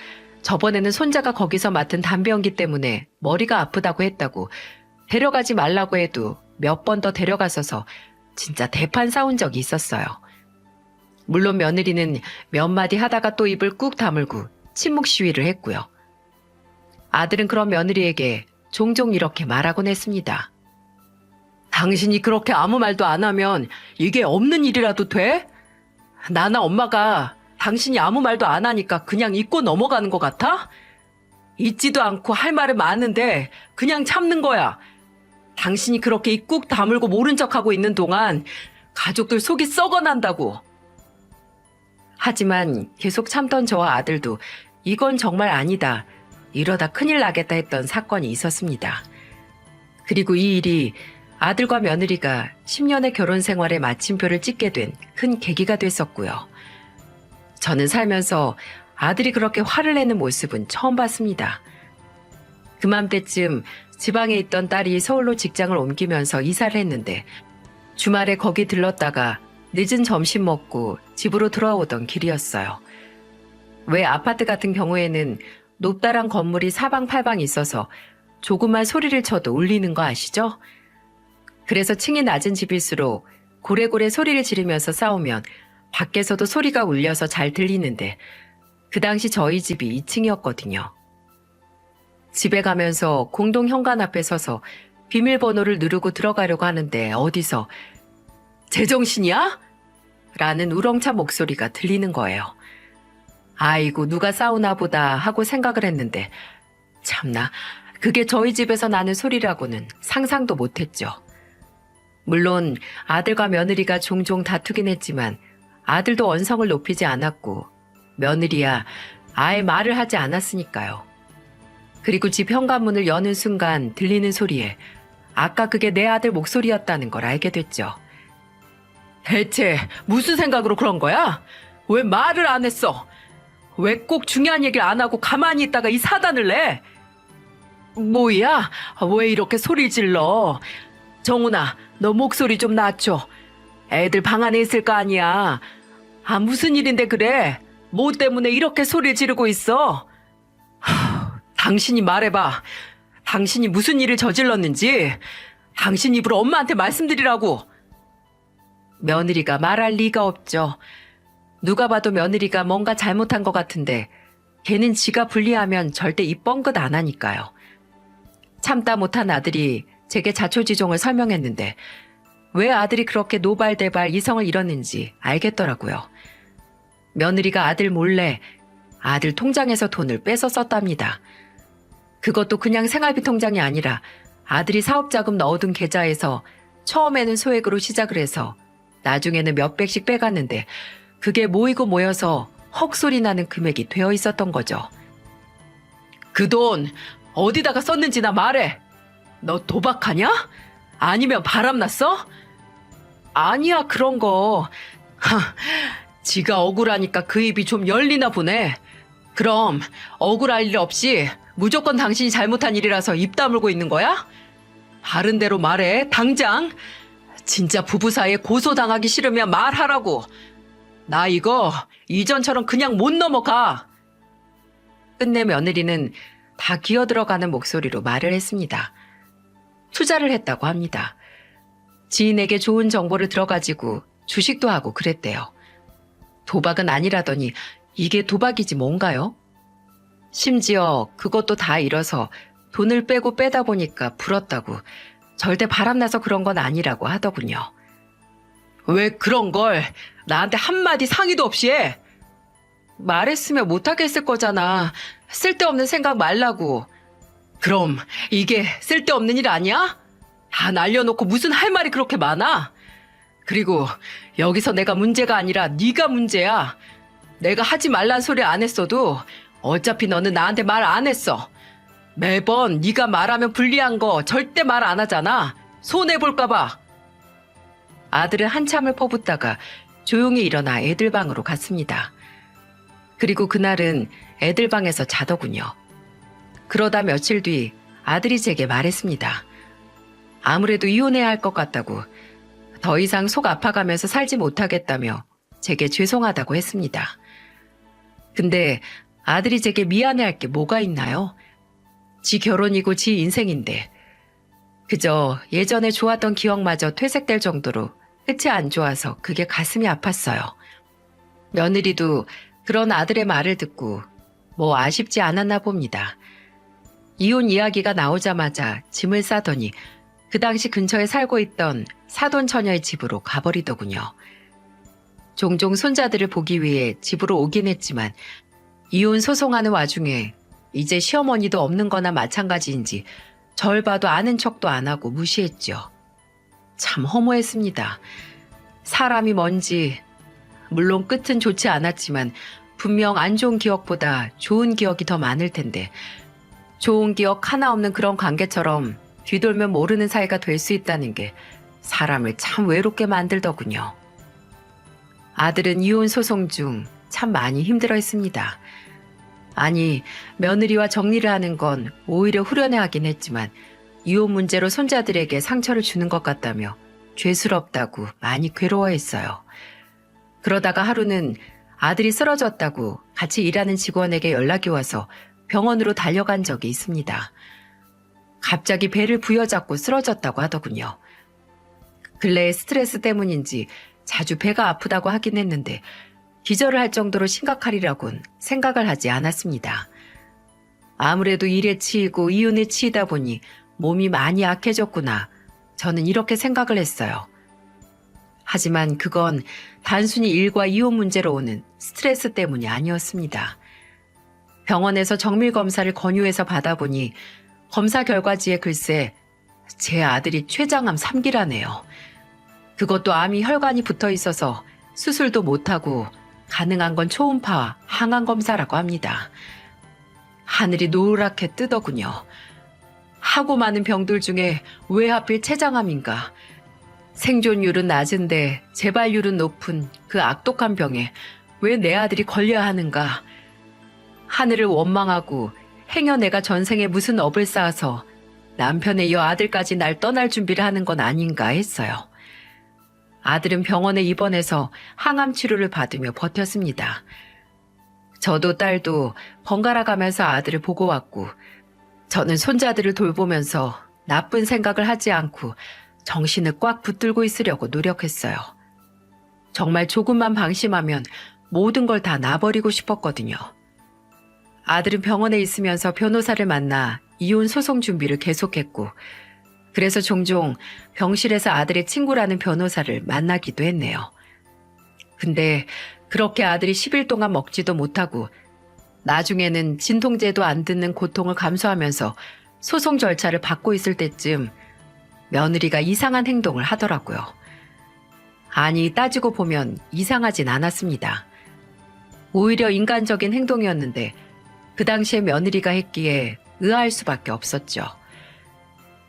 저번에는 손자가 거기서 맡은 담배 연기 때문에 머리가 아프다고 했다고 데려가지 말라고 해도 몇 번 더 데려갔어서 진짜 대판 싸운 적이 있었어요. 물론 며느리는 몇 마디 하다가 또 입을 꾹 다물고 침묵 시위를 했고요. 아들은 그런 며느리에게 종종 이렇게 말하곤 했습니다. 당신이 그렇게 아무 말도 안 하면 이게 없는 일이라도 돼? 나나 엄마가 당신이 아무 말도 안 하니까 그냥 잊고 넘어가는 것 같아? 잊지도 않고 할 말은 많은데 그냥 참는 거야. 당신이 그렇게 입 꾹 다물고 모른 척하고 있는 동안 가족들 속이 썩어난다고. 하지만 계속 참던 저와 아들도 이건 정말 아니다. 이러다 큰일 나겠다 했던 사건이 있었습니다. 그리고 이 일이 아들과 며느리가 10년의 결혼 생활에 마침표를 찍게 된 큰 계기가 됐었고요. 저는 살면서 아들이 그렇게 화를 내는 모습은 처음 봤습니다. 그맘때쯤 지방에 있던 딸이 서울로 직장을 옮기면서 이사를 했는데 주말에 거기 들렀다가 늦은 점심 먹고 집으로 돌아오던 길이었어요. 왜 아파트 같은 경우에는 높다란 건물이 사방팔방 있어서 조금만 소리를 쳐도 울리는 거 아시죠? 그래서 층이 낮은 집일수록 고래고래 소리를 지르면서 싸우면 밖에서도 소리가 울려서 잘 들리는데 그 당시 저희 집이 2층이었거든요. 집에 가면서 공동 현관 앞에 서서 비밀번호를 누르고 들어가려고 하는데 어디서 제정신이야? 라는 우렁찬 목소리가 들리는 거예요. 아이고 누가 싸우나 보다 하고 생각을 했는데 참나 그게 저희 집에서 나는 소리라고는 상상도 못했죠. 물론 아들과 며느리가 종종 다투긴 했지만 아들도 언성을 높이지 않았고 며느리야 아예 말을 하지 않았으니까요. 그리고 집 현관문을 여는 순간 들리는 소리에 아까 그게 내 아들 목소리였다는 걸 알게 됐죠. 대체 무슨 생각으로 그런 거야? 왜 말을 안 했어? 왜 꼭 중요한 얘기를 안 하고 가만히 있다가 이 사단을 내? 뭐야? 왜 이렇게 소리 질러? 정훈아, 너 목소리 좀 낮춰. 애들 방 안에 있을 거 아니야. 무슨 일인데 그래? 뭐 때문에 이렇게 소리 지르고 있어? 당신이 말해봐. 당신이 무슨 일을 저질렀는지 당신 입으로 엄마한테 말씀드리라고. 며느리가 말할 리가 없죠. 누가 봐도 며느리가 뭔가 잘못한 것 같은데 걔는 지가 불리하면 절대 입 뻥긋 안 하니까요. 참다 못한 아들이 제게 자초지종을 설명했는데 왜 아들이 그렇게 노발대발 이성을 잃었는지 알겠더라고요. 며느리가 아들 몰래 아들 통장에서 돈을 뺏어 썼답니다. 그것도 그냥 생활비 통장이 아니라 아들이 사업자금 넣어둔 계좌에서 처음에는 소액으로 시작을 해서 나중에는 몇백씩 빼갔는데 그게 모이고 모여서 헉소리 나는 금액이 되어 있었던 거죠. 그 돈 어디다가 썼는지나 말해. 너 도박하냐? 아니면 바람났어? 아니야 그런 거. 지가 억울하니까 그 입이 좀 열리나 보네. 그럼 억울할 일 없이 무조건 당신이 잘못한 일이라서 입 다물고 있는 거야? 바른 대로 말해, 당장. 진짜 부부 사이에 고소당하기 싫으면 말하라고. 나 이거 이전처럼 그냥 못 넘어가. 끝내 며느리는 다 기어들어가는 목소리로 말을 했습니다. 투자를 했다고 합니다. 지인에게 좋은 정보를 들어가지고 주식도 하고 그랬대요. 도박은 아니라더니 이게 도박이지 뭔가요? 심지어 그것도 다 잃어서 돈을 빼고 빼다 보니까 불었다고 절대 바람나서 그런 건 아니라고 하더군요. 왜 그런 걸 나한테 한마디 상의도 없이 해? 말했으면 못하겠을 거잖아. 쓸데없는 생각 말라고. 그럼 이게 쓸데없는 일 아니야? 다 날려놓고 무슨 할 말이 그렇게 많아? 그리고 여기서 내가 문제가 아니라 네가 문제야. 내가 하지 말란 소리 안 했어도 어차피 너는 나한테 말 안 했어. 매번 네가 말하면 불리한 거 절대 말 안 하잖아. 손해볼까 봐. 아들은 한참을 퍼붓다가 조용히 일어나 애들 방으로 갔습니다. 그리고 그날은 애들 방에서 자더군요. 그러다 며칠 뒤 아들이 제게 말했습니다. 아무래도 이혼해야 할 것 같다고, 더 이상 속 아파가면서 살지 못하겠다며 제게 죄송하다고 했습니다. 근데 아들이 제게 미안해할 게 뭐가 있나요? 지 결혼이고 지 인생인데 그저 예전에 좋았던 기억마저 퇴색될 정도로 끝이 안 좋아서 그게 가슴이 아팠어요. 며느리도 그런 아들의 말을 듣고 뭐 아쉽지 않았나 봅니다. 이혼 이야기가 나오자마자 짐을 싸더니 그 당시 근처에 살고 있던 사돈 처녀의 집으로 가버리더군요. 종종 손자들을 보기 위해 집으로 오긴 했지만 이혼 소송하는 와중에 이제 시어머니도 없는 거나 마찬가지인지 절 봐도 아는 척도 안 하고 무시했죠. 참 허무했습니다. 사람이 뭔지 물론 끝은 좋지 않았지만 분명 안 좋은 기억보다 좋은 기억이 더 많을 텐데 좋은 기억 하나 없는 그런 관계처럼 뒤돌면 모르는 사이가 될 수 있다는 게 사람을 참 외롭게 만들더군요. 아들은 이혼 소송 중 참 많이 힘들어했습니다. 아니, 며느리와 정리를 하는 건 오히려 후련해하긴 했지만 이혼 문제로 손자들에게 상처를 주는 것 같다며 죄스럽다고 많이 괴로워했어요. 그러다가 하루는 아들이 쓰러졌다고 같이 일하는 직원에게 연락이 와서 병원으로 달려간 적이 있습니다. 갑자기 배를 부여잡고 쓰러졌다고 하더군요. 근래에 스트레스 때문인지 자주 배가 아프다고 하긴 했는데 기절을 할 정도로 심각하리라곤 생각을 하지 않았습니다. 아무래도 일에 치이고 이혼에 치이다 보니 몸이 많이 약해졌구나. 저는 이렇게 생각을 했어요. 하지만 그건 단순히 일과 이혼 문제로 오는 스트레스 때문이 아니었습니다. 병원에서 정밀검사를 권유해서 받아보니 검사 결과지에 글쎄 제 아들이 췌장암 3기라네요. 그것도 암이 혈관이 붙어 있어서 수술도 못하고 가능한 건 초음파 항암 검사라고 합니다. 하늘이 노랗게 뜨더군요. 하고 많은 병들 중에 왜 하필 췌장암인가? 생존율은 낮은데 재발률은 높은 그 악독한 병에 왜 내 아들이 걸려야 하는가? 하늘을 원망하고 행여 내가 전생에 무슨 업을 쌓아서 남편에 이어 아들까지 날 떠날 준비를 하는 건 아닌가 했어요. 아들은 병원에 입원해서 항암 치료를 받으며 버텼습니다. 저도 딸도 번갈아 가면서 아들을 보고 왔고, 저는 손자들을 돌보면서 나쁜 생각을 하지 않고 정신을 꽉 붙들고 있으려고 노력했어요. 정말 조금만 방심하면 모든 걸 다 놔버리고 싶었거든요. 아들은 병원에 있으면서 변호사를 만나 이혼 소송 준비를 계속했고, 그래서 종종 병실에서 아들의 친구라는 변호사를 만나기도 했네요. 근데 그렇게 아들이 10일 동안 먹지도 못하고 나중에는 진통제도 안 듣는 고통을 감수하면서 소송 절차를 받고 있을 때쯤 며느리가 이상한 행동을 하더라고요. 아니, 따지고 보면 이상하진 않았습니다. 오히려 인간적인 행동이었는데 그 당시에 며느리가 했기에 의아할 수밖에 없었죠.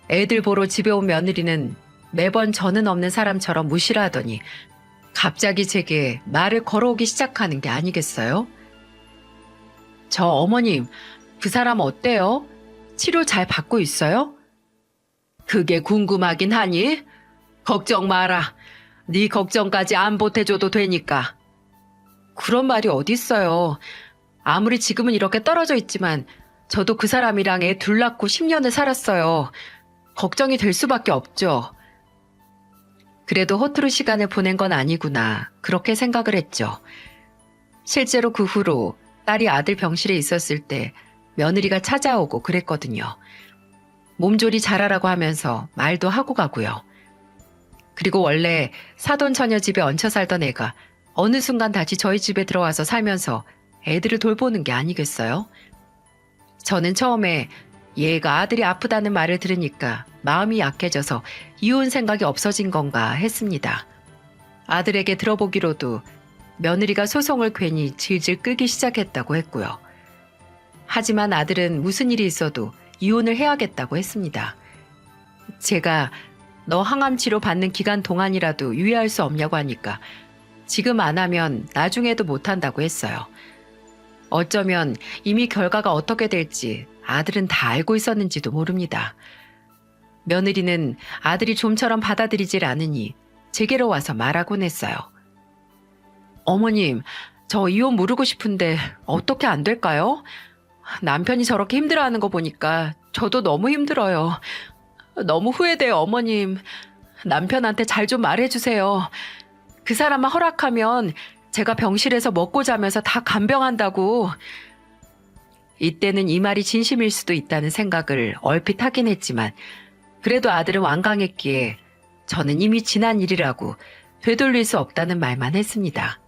애들 보러 집에 온 며느리는 매번 저는 없는 사람처럼 무시를 하더니 갑자기 제게 말을 걸어오기 시작하는 게 아니겠어요? 저 어머님, 그 사람 어때요? 치료 잘 받고 있어요? 그게 궁금하긴 하니? 걱정 마라. 네 걱정까지 안 보태줘도 되니까. 그런 말이 어딨어요. 아무리 지금은 이렇게 떨어져 있지만 저도 그 사람이랑 애 둘 낳고 10년을 살았어요. 걱정이 될 수밖에 없죠. 그래도 허투루 시간을 보낸 건 아니구나, 그렇게 생각을 했죠. 실제로 그 후로 딸이 아들 병실에 있었을 때 며느리가 찾아오고 그랬거든요. 몸조리 잘하라고 하면서 말도 하고 가고요. 그리고 원래 사돈 처녀 집에 얹혀 살던 애가 어느 순간 다시 저희 집에 들어와서 살면서 애들을 돌보는 게 아니겠어요? 저는 처음에 얘가 아들이 아프다는 말을 들으니까 마음이 약해져서 이혼 생각이 없어진 건가 했습니다. 아들에게 들어보기로도 며느리가 소송을 괜히 질질 끌기 시작했다고 했고요. 하지만 아들은 무슨 일이 있어도 이혼을 해야겠다고 했습니다. 제가 너 항암 치료 받는 기간 동안이라도 유예할 수 없냐고 하니까 지금 안 하면 나중에도 못 한다고 했어요. 어쩌면 이미 결과가 어떻게 될지 아들은 다 알고 있었는지도 모릅니다. 며느리는 아들이 좀처럼 받아들이질 않으니 제게로 와서 말하곤 했어요. 어머님, 저 이혼 모르고 싶은데 어떻게 안 될까요? 남편이 저렇게 힘들어하는 거 보니까 저도 너무 힘들어요. 너무 후회돼요, 어머님. 남편한테 잘 좀 말해주세요. 그 사람만 허락하면 제가 병실에서 먹고 자면서 다 간병한다고. 이때는 이 말이 진심일 수도 있다는 생각을 얼핏 하긴 했지만 그래도 아들은 완강했기에 저는 이미 지난 일이라고 되돌릴 수 없다는 말만 했습니다.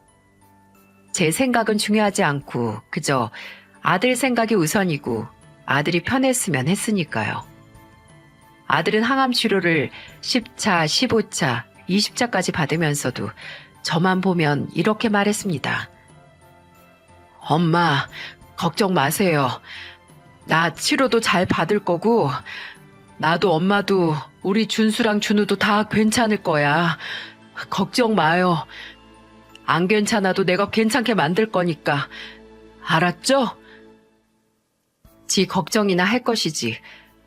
제 생각은 중요하지 않고 그저 아들 생각이 우선이고 아들이 편했으면 했으니까요. 아들은 항암 치료를 10차, 15차, 20차까지 받으면서도 저만 보면 이렇게 말했습니다. 엄마, 걱정 마세요. 나 치료도 잘 받을 거고 나도 엄마도 우리 준수랑 준우도 다 괜찮을 거야. 걱정 마요. 안 괜찮아도 내가 괜찮게 만들 거니까. 알았죠? 지 걱정이나 할 것이지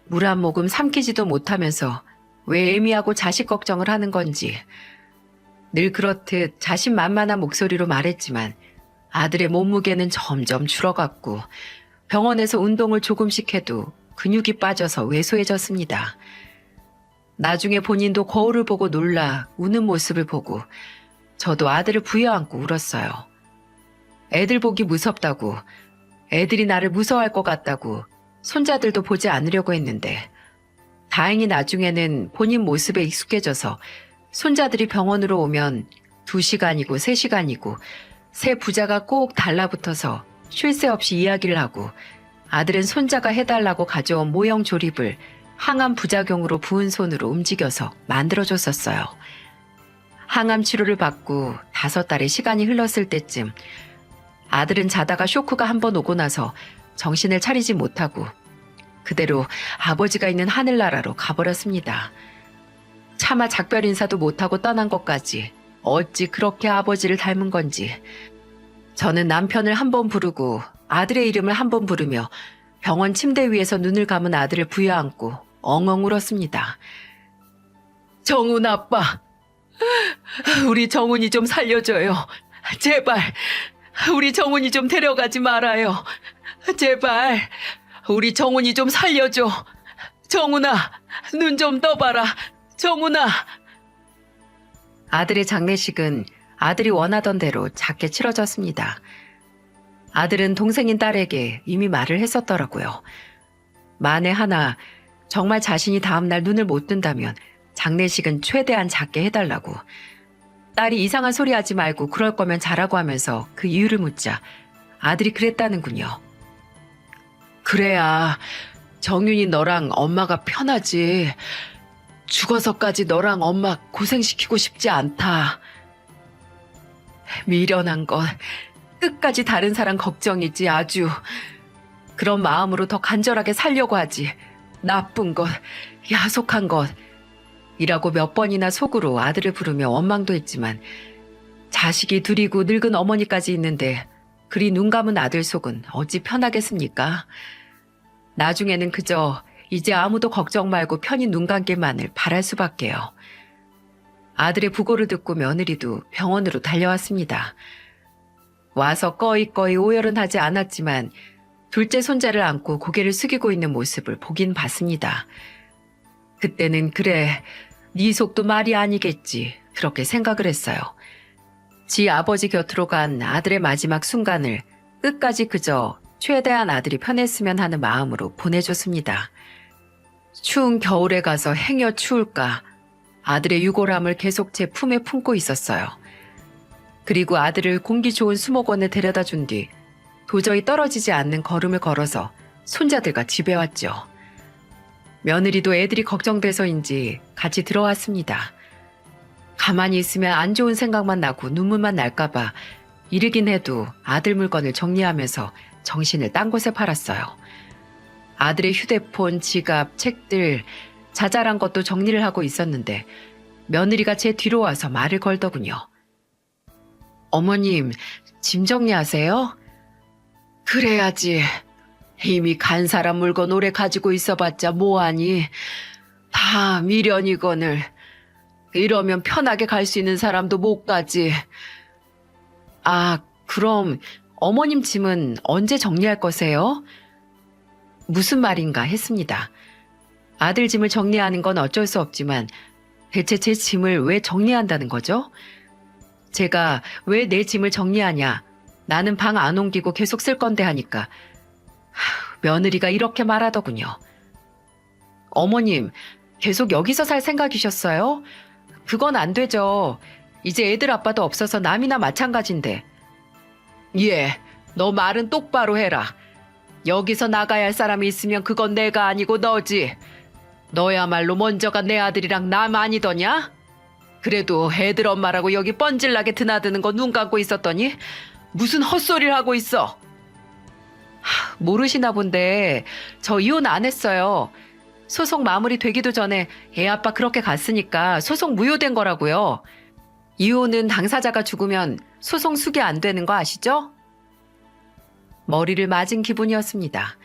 물 한 모금 삼키지도 못하면서 왜 애미하고 자식 걱정을 하는 건지. 늘 그렇듯 자신만만한 목소리로 말했지만 아들의 몸무게는 점점 줄어갔고 병원에서 운동을 조금씩 해도 근육이 빠져서 왜소해졌습니다. 나중에 본인도 거울을 보고 놀라 우는 모습을 보고 저도 아들을 부여안고 울었어요. 애들 보기 무섭다고, 애들이 나를 무서워할 것 같다고 손자들도 보지 않으려고 했는데 다행히 나중에는 본인 모습에 익숙해져서 손자들이 병원으로 오면 2시간이고 3시간이고 새 부자가 꼭 달라붙어서 쉴 새 없이 이야기를 하고 아들은 손자가 해달라고 가져온 모형 조립을 항암 부작용으로 부은 손으로 움직여서 만들어줬었어요. 항암 치료를 받고 5달의 시간이 흘렀을 때쯤 아들은 자다가 쇼크가 한 번 오고 나서 정신을 차리지 못하고 그대로 아버지가 있는 하늘나라로 가버렸습니다. 차마 작별 인사도 못하고 떠난 것까지 어찌 그렇게 아버지를 닮은 건지. 저는 남편을 한 번 부르고 아들의 이름을 한 번 부르며 병원 침대 위에서 눈을 감은 아들을 부여안고 엉엉 울었습니다. 정훈 아빠, 우리 정훈이 좀 살려줘요. 제발, 우리 정훈이 좀 데려가지 말아요. 제발, 우리 정훈이 좀 살려줘. 정훈아, 눈 좀 떠봐라. 정훈아. 아들의 장례식은 아들이 원하던 대로 작게 치러졌습니다. 아들은 동생인 딸에게 이미 말을 했었더라고요. 만에 하나 정말 자신이 다음날 눈을 못 뜬다면 장례식은 최대한 작게 해달라고. 딸이 이상한 소리 하지 말고 그럴 거면 잘하고 하면서 그 이유를 묻자 아들이 그랬다는군요. 그래야 정윤이 너랑 엄마가 편하지. 죽어서까지 너랑 엄마 고생시키고 싶지 않다. 미련한 것, 끝까지 다른 사람 걱정이지 아주. 그런 마음으로 더 간절하게 살려고 하지. 나쁜 것, 야속한 것. 이라고 몇 번이나 속으로 아들을 부르며 원망도 했지만 자식이 둘이고 늙은 어머니까지 있는데 그리 눈 감은 아들 속은 어찌 편하겠습니까? 나중에는 그저 이제 아무도 걱정 말고 편히 눈 감기만을 바랄 수밖에요. 아들의 부고를 듣고 며느리도 병원으로 달려왔습니다. 와서 꺼이꺼이 오열은 하지 않았지만 둘째 손자를 안고 고개를 숙이고 있는 모습을 보긴 봤습니다. 그때는 그래, 네 속도 말이 아니겠지 그렇게 생각을 했어요. 지 아버지 곁으로 간 아들의 마지막 순간을 끝까지 그저 최대한 아들이 편했으면 하는 마음으로 보내줬습니다. 추운 겨울에 가서 행여 추울까 아들의 유골함을 계속 제 품에 품고 있었어요. 그리고 아들을 공기 좋은 수목원에 데려다 준 뒤 도저히 떨어지지 않는 걸음을 걸어서 손자들과 집에 왔죠. 며느리도 애들이 걱정돼서인지 같이 들어왔습니다. 가만히 있으면 안 좋은 생각만 나고 눈물만 날까봐 이르긴 해도 아들 물건을 정리하면서 정신을 딴 곳에 팔았어요. 아들의 휴대폰, 지갑, 책들, 자잘한 것도 정리를 하고 있었는데 며느리가 제 뒤로 와서 말을 걸더군요. 어머님, 짐 정리하세요? 그래야지. 이미 간 사람 물건 오래 가지고 있어봤자 뭐하니. 다 미련이거늘. 이러면 편하게 갈 수 있는 사람도 못 가지. 아, 그럼 어머님 짐은 언제 정리할 거세요? 무슨 말인가 했습니다. 아들 짐을 정리하는 건 어쩔 수 없지만 대체 제 짐을 왜 정리한다는 거죠? 제가 왜 내 짐을 정리하냐, 나는 방 안 옮기고 계속 쓸 건데 하니까 며느리가 이렇게 말하더군요. 어머님, 계속 여기서 살 생각이셨어요? 그건 안 되죠. 이제 애들 아빠도 없어서 남이나 마찬가지인데. 예, 너 말은 똑바로 해라. 여기서 나가야 할 사람이 있으면 그건 내가 아니고 너지. 너야말로 먼저가 내 아들이랑 남 아니더냐? 그래도 애들 엄마라고 여기 뻔질나게 드나드는 거 눈 감고 있었더니 무슨 헛소리를 하고 있어. 모르시나 본데 저 이혼 안 했어요. 소송 마무리 되기도 전에 애 아빠 그렇게 갔으니까 소송 무효된 거라고요. 이혼은 당사자가 죽으면 소송 수기 안 되는 거 아시죠? 머리를 맞은 기분이었습니다.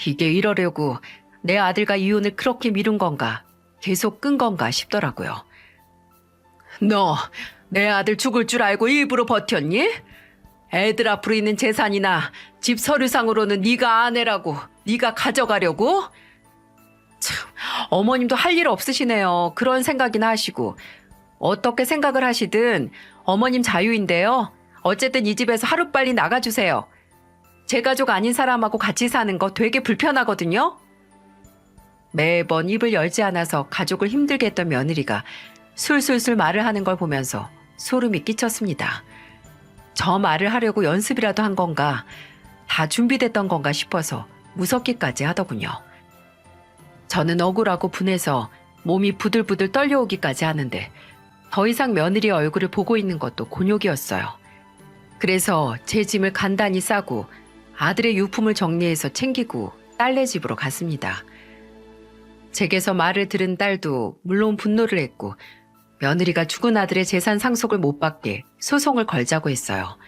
이게 이러려고 내 아들과 이혼을 그렇게 미룬 건가, 계속 끈 건가 싶더라고요. 너 내 아들 죽을 줄 알고 일부러 버텼니? 애들 앞으로 있는 재산이나 집 서류상으로는 네가 아내라고, 네가 가져가려고? 참, 어머님도 할 일 없으시네요. 그런 생각이나 하시고. 어떻게 생각을 하시든 어머님 자유인데요. 어쨌든 이 집에서 하루빨리 나가주세요. 제 가족 아닌 사람하고 같이 사는 거 되게 불편하거든요. 매번 입을 열지 않아서 가족을 힘들게 했던 며느리가 술술술 말을 하는 걸 보면서 소름이 끼쳤습니다. 저 말을 하려고 연습이라도 한 건가, 다 준비됐던 건가 싶어서 무섭기까지 하더군요. 저는 억울하고 분해서 몸이 부들부들 떨려오기까지 하는데 더 이상 며느리의 얼굴을 보고 있는 것도 곤욕이었어요. 그래서 제 짐을 간단히 싸고 아들의 유품을 정리해서 챙기고 딸네 집으로 갔습니다. 제게서 말을 들은 딸도 물론 분노를 했고 며느리가 죽은 아들의 재산 상속을 못 받게 소송을 걸자고 했어요.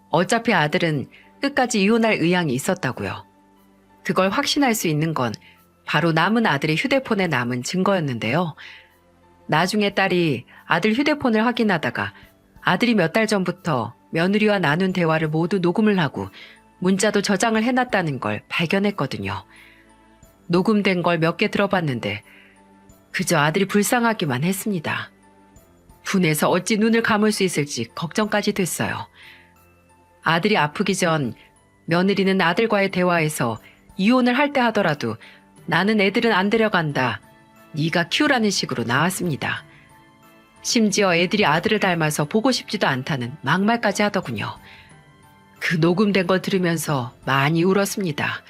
어차피 아들은 끝까지 이혼할 의향이 있었다고요. 그걸 확신할 수 있는 건 바로 남은 아들의 휴대폰에 남은 증거였는데요. 나중에 딸이 아들 휴대폰을 확인하다가 아들이 몇 달 전부터 며느리와 나눈 대화를 모두 녹음을 하고 문자도 저장을 해놨다는 걸 발견했거든요. 녹음된 걸 몇 개 들어봤는데 그저 아들이 불쌍하기만 했습니다. 분해서 어찌 눈을 감을 수 있을지 걱정까지 됐어요. 아들이 아프기 전 며느리는 아들과의 대화에서 이혼을 할 때 하더라도 나는 애들은 안 데려간다. 네가 키우라는 식으로 나왔습니다. 심지어 애들이 아들을 닮아서 보고 싶지도 않다는 막말까지 하더군요. 그 녹음된 걸 들으면서 많이 울었습니다.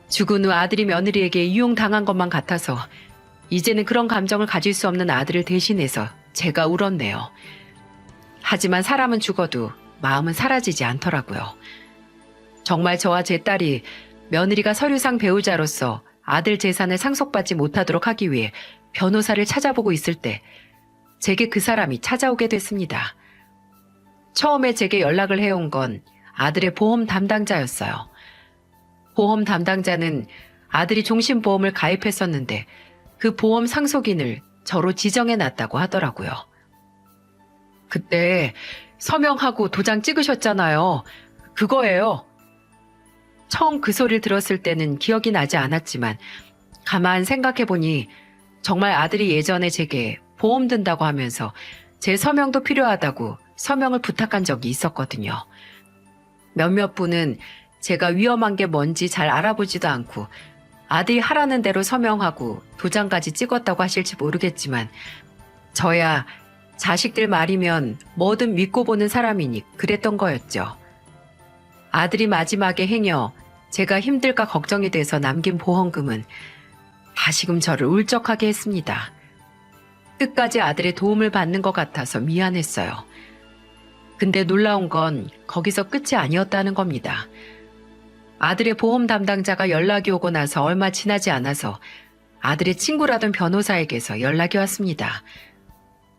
죽은 후 아들이 며느리에게 이용당한 것만 같아서 이제는 그런 감정을 가질 수 없는 아들을 대신해서 제가 울었네요. 하지만 사람은 죽어도 마음은 사라지지 않더라고요. 정말 저와 제 딸이 며느리가 서류상 배우자로서 아들 재산을 상속받지 못하도록 하기 위해 변호사를 찾아보고 있을 때 제게 그 사람이 찾아오게 됐습니다. 처음에 제게 연락을 해온 건 아들의 보험 담당자였어요. 보험 담당자는 아들이 종신보험을 가입했었는데 그 보험 상속인을 저로 지정해놨다고 하더라고요. 그때 서명하고 도장 찍으셨잖아요. 그거예요. 처음 그 소리를 들었을 때는 기억이 나지 않았지만 가만 생각해보니 정말 아들이 예전에 제게 보험 든다고 하면서 제 서명도 필요하다고 서명을 부탁한 적이 있었거든요. 몇몇 분은 제가 위험한 게 뭔지 잘 알아보지도 않고 아들이 하라는 대로 서명하고 도장까지 찍었다고 하실지 모르겠지만 저야 자식들 말이면 뭐든 믿고 보는 사람이니 그랬던 거였죠. 아들이 마지막에 행여 제가 힘들까 걱정이 돼서 남긴 보험금은 다시금 저를 울적하게 했습니다. 끝까지 아들의 도움을 받는 것 같아서 미안했어요. 근데 놀라운 건 거기서 끝이 아니었다는 겁니다. 아들의 보험 담당자가 연락이 오고 나서 얼마 지나지 않아서 아들의 친구라던 변호사에게서 연락이 왔습니다.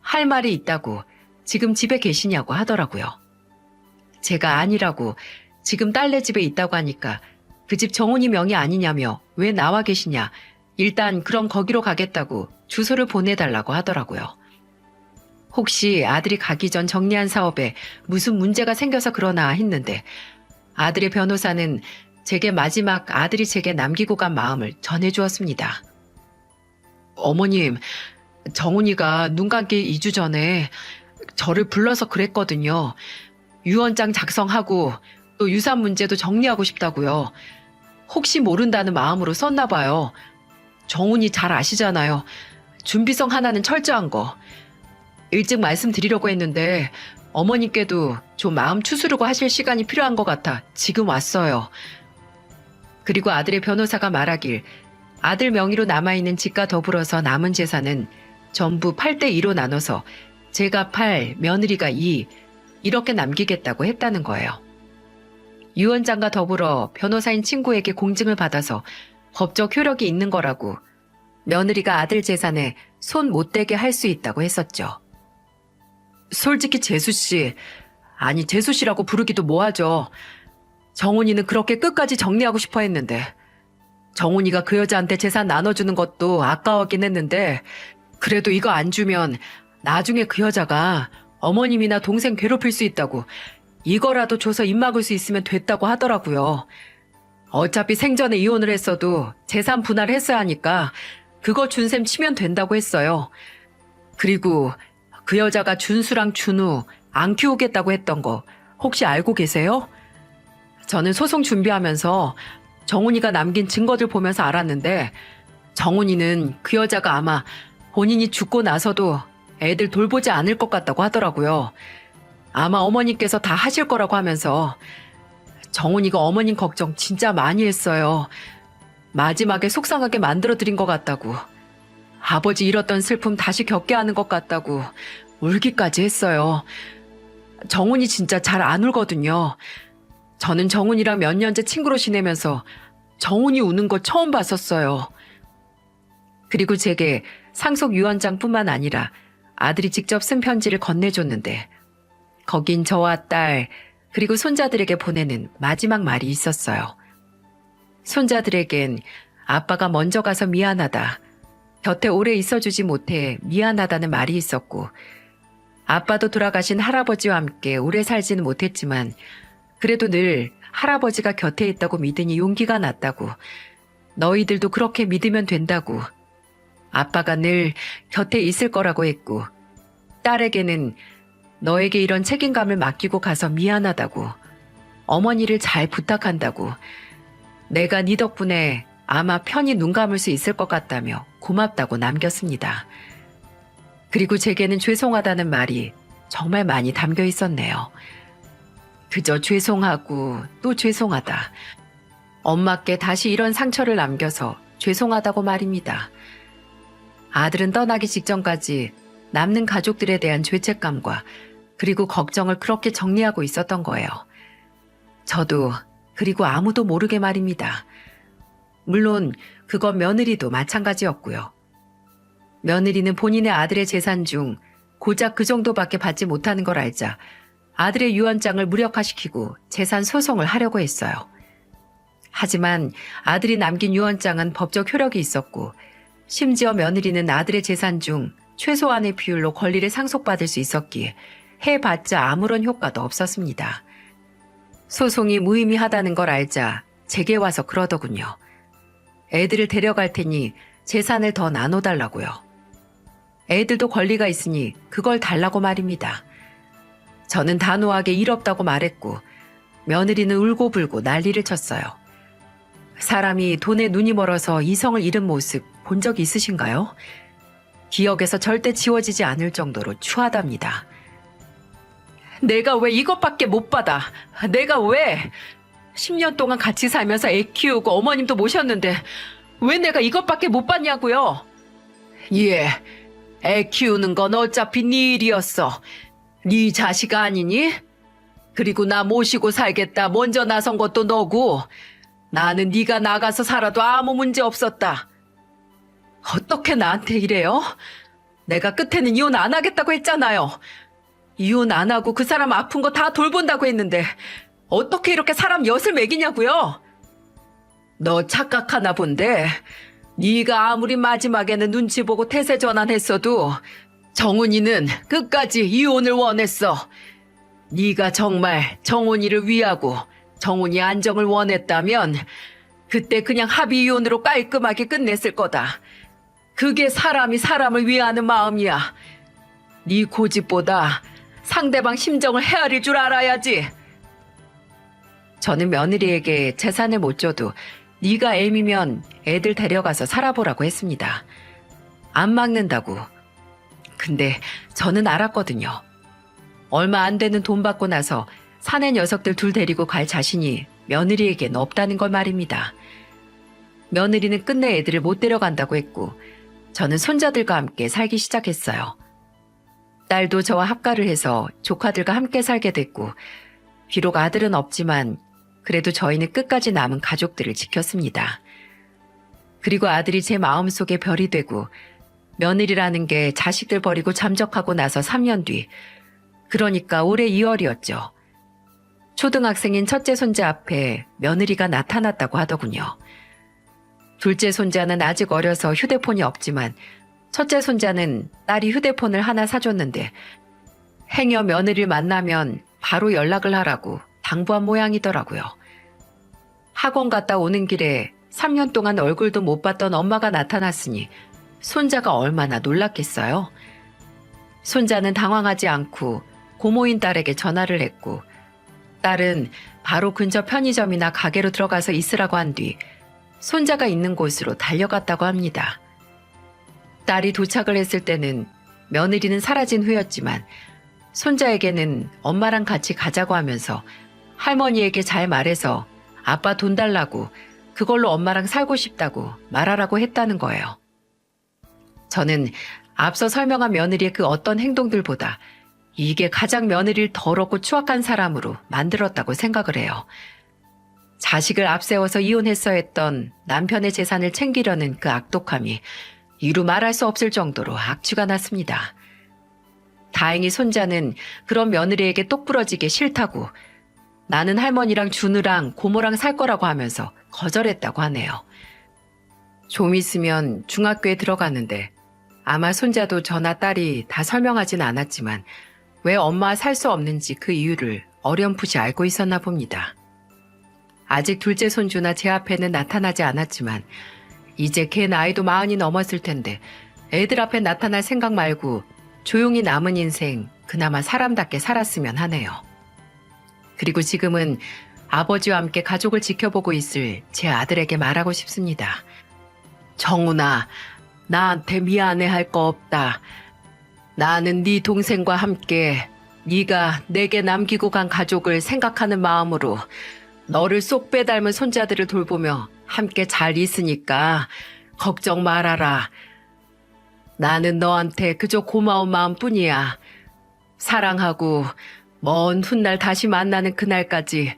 할 말이 있다고 지금 집에 계시냐고 하더라고요. 제가 아니라고 지금 딸네 집에 있다고 하니까 그 집 정훈이 명의 아니냐며 왜 나와 계시냐, 일단 그럼 거기로 가겠다고 주소를 보내달라고 하더라고요. 혹시 아들이 가기 전 정리한 사업에 무슨 문제가 생겨서 그러나 했는데 아들의 변호사는 제게 마지막 아들이 제게 남기고 간 마음을 전해주었습니다. 어머님, 정훈이가 눈 감기 2주 전에 저를 불러서 그랬거든요. 유언장 작성하고 또 유산 문제도 정리하고 싶다고요. 혹시 모른다는 마음으로 썼나 봐요. 정훈이 잘 아시잖아요. 준비성 하나는 철저한 거. 일찍 말씀드리려고 했는데 어머님께도 좀 마음 추스르고 하실 시간이 필요한 것 같아 지금 왔어요. 그리고 아들의 변호사가 말하길 아들 명의로 남아있는 집과 더불어서 남은 재산은 전부 8대2로 나눠서 제가 8, 며느리가 2 이렇게 남기겠다고 했다는 거예요. 유언장과 더불어 변호사인 친구에게 공증을 받아서 법적 효력이 있는 거라고 며느리가 아들 재산에 손 못 대게 할 수 있다고 했었죠. 솔직히 재수씨, 아니 재수씨라고 부르기도 뭐하죠. 정훈이는 그렇게 끝까지 정리하고 싶어 했는데 정훈이가 그 여자한테 재산 나눠주는 것도 아까웠긴 했는데 그래도 이거 안 주면 나중에 그 여자가 어머님이나 동생 괴롭힐 수 있다고 이거라도 줘서 입 막을 수 있으면 됐다고 하더라고요. 어차피 생전에 이혼을 했어도 재산 분할을 했어야 하니까 그거 준 셈 치면 된다고 했어요. 그리고 그 여자가 준수랑 준우 안 키우겠다고 했던 거 혹시 알고 계세요? 저는 소송 준비하면서 정훈이가 남긴 증거들 보면서 알았는데 정훈이는 그 여자가 아마 본인이 죽고 나서도 애들 돌보지 않을 것 같다고 하더라고요. 아마 어머님께서 다 하실 거라고 하면서 정훈이가 어머님 걱정 진짜 많이 했어요. 마지막에 속상하게 만들어드린 것 같다고. 아버지 잃었던 슬픔 다시 겪게 하는 것 같다고 울기까지 했어요. 정훈이 진짜 잘 안 울거든요. 저는 정훈이랑 몇 년째 친구로 지내면서 정훈이 우는 거 처음 봤었어요. 그리고 제게 상속 유언장뿐만 아니라 아들이 직접 쓴 편지를 건네줬는데 거긴 저와 딸 그리고 손자들에게 보내는 마지막 말이 있었어요. 손자들에겐 아빠가 먼저 가서 미안하다. 곁에 오래 있어주지 못해 미안하다는 말이 있었고 아빠도 돌아가신 할아버지와 함께 오래 살지는 못했지만 그래도 늘 할아버지가 곁에 있다고 믿으니 용기가 났다고 너희들도 그렇게 믿으면 된다고 아빠가 늘 곁에 있을 거라고 했고 딸에게는 너에게 이런 책임감을 맡기고 가서 미안하다고 어머니를 잘 부탁한다고 내가 네 덕분에 아마 편히 눈 감을 수 있을 것 같다며 고맙다고 남겼습니다. 그리고 제게는 죄송하다는 말이 정말 많이 담겨 있었네요. 그저 죄송하고 또 죄송하다. 엄마께 다시 이런 상처를 남겨서 죄송하다고 말입니다. 아들은 떠나기 직전까지 남는 가족들에 대한 죄책감과 그리고 걱정을 그렇게 정리하고 있었던 거예요. 저도 그리고 아무도 모르게 말입니다. 물론 그건 며느리도 마찬가지였고요. 며느리는 본인의 아들의 재산 중 고작 그 정도밖에 받지 못하는 걸 알자 아들의 유언장을 무력화시키고 재산 소송을 하려고 했어요. 하지만 아들이 남긴 유언장은 법적 효력이 있었고 심지어 며느리는 아들의 재산 중 최소한의 비율로 권리를 상속받을 수 있었기에 해봤자 아무런 효과도 없었습니다. 소송이 무의미하다는 걸 알자 제게 와서 그러더군요. 애들을 데려갈 테니 재산을 더 나눠달라고요. 애들도 권리가 있으니 그걸 달라고 말입니다. 저는 단호하게 일 없다고 말했고 며느리는 울고불고 난리를 쳤어요. 사람이 돈에 눈이 멀어서 이성을 잃은 모습 본 적 있으신가요? 기억에서 절대 지워지지 않을 정도로 추하답니다. 내가 왜 이것밖에 못 받아? 내가 왜? 10년 동안 같이 살면서 애 키우고 어머님도 모셨는데 왜 내가 이것밖에 못 받냐고요? 예, 애 키우는 건 어차피 네 일이었어. 네 자식 아니니? 그리고 나 모시고 살겠다 먼저 나선 것도 너고 나는 네가 나가서 살아도 아무 문제 없었다. 어떻게 나한테 이래요? 내가 끝에는 이혼 안 하겠다고 했잖아요. 이혼 안 하고 그 사람 아픈 거 다 돌본다고 했는데 어떻게 이렇게 사람 엿을 매기냐고요? 너 착각하나 본데 네가 아무리 마지막에는 눈치 보고 태세 전환했어도 정훈이는 끝까지 이혼을 원했어. 네가 정말 정훈이를 위하고 정훈이 안정을 원했다면 그때 그냥 합의 이혼으로 깔끔하게 끝냈을 거다. 그게 사람이 사람을 위하는 마음이야. 네 고집보다 상대방 심정을 헤아릴 줄 알아야지. 저는 며느리에게 재산을 못 줘도 네가 애미면 애들 데려가서 살아보라고 했습니다. 안 막는다고. 근데 저는 알았거든요. 얼마 안 되는 돈 받고 나서 사내 녀석들 둘 데리고 갈 자신이 며느리에겐 없다는 걸 말입니다. 며느리는 끝내 애들을 못 데려간다고 했고 저는 손자들과 함께 살기 시작했어요. 딸도 저와 합가를 해서 조카들과 함께 살게 됐고 비록 아들은 없지만 그래도 저희는 끝까지 남은 가족들을 지켰습니다. 그리고 아들이 제 마음속에 별이 되고 며느리라는 게 자식들 버리고 잠적하고 나서 3년 뒤, 그러니까 올해 2월이었죠. 초등학생인 첫째 손자 앞에 며느리가 나타났다고 하더군요. 둘째 손자는 아직 어려서 휴대폰이 없지만 첫째 손자는 딸이 휴대폰을 하나 사줬는데 행여 며느리를 만나면 바로 연락을 하라고 당부한 모양이더라고요. 학원 갔다 오는 길에 3년 동안 얼굴도 못 봤던 엄마가 나타났으니 손자가 얼마나 놀랐겠어요. 손자는 당황하지 않고 고모인 딸에게 전화를 했고 딸은 바로 근처 편의점이나 가게로 들어가서 있으라고 한 뒤 손자가 있는 곳으로 달려갔다고 합니다. 딸이 도착을 했을 때는 며느리는 사라진 후였지만 손자에게는 엄마랑 같이 가자고 하면서 할머니에게 잘 말해서 아빠 돈 달라고 그걸로 엄마랑 살고 싶다고 말하라고 했다는 거예요. 저는 앞서 설명한 며느리의 그 어떤 행동들보다 이게 가장 며느리를 더럽고 추악한 사람으로 만들었다고 생각을 해요. 자식을 앞세워서 이혼했어야 했던 남편의 재산을 챙기려는 그 악독함이 이루 말할 수 없을 정도로 악취가 났습니다. 다행히 손자는 그런 며느리에게 똑부러지게 싫다고 나는 할머니랑 준우랑 고모랑 살 거라고 하면서 거절했다고 하네요. 좀 있으면 중학교에 들어가는데 아마 손자도 저나 딸이 다 설명하진 않았지만 왜 엄마와 살 수 없는지 그 이유를 어렴풋이 알고 있었나 봅니다. 아직 둘째 손주나 제 앞에는 나타나지 않았지만 이제 걔 나이도 40이 넘었을 텐데 애들 앞에 나타날 생각 말고 조용히 남은 인생 그나마 사람답게 살았으면 하네요. 그리고 지금은 아버지와 함께 가족을 지켜보고 있을 제 아들에게 말하고 싶습니다. 정훈아, 나한테 미안해할 거 없다. 나는 네 동생과 함께 네가 내게 남기고 간 가족을 생각하는 마음으로 너를 쏙 빼닮은 손자들을 돌보며 함께 잘 있으니까 걱정 말아라. 나는 너한테 그저 고마운 마음뿐이야. 사랑하고 먼 훗날 다시 만나는 그날까지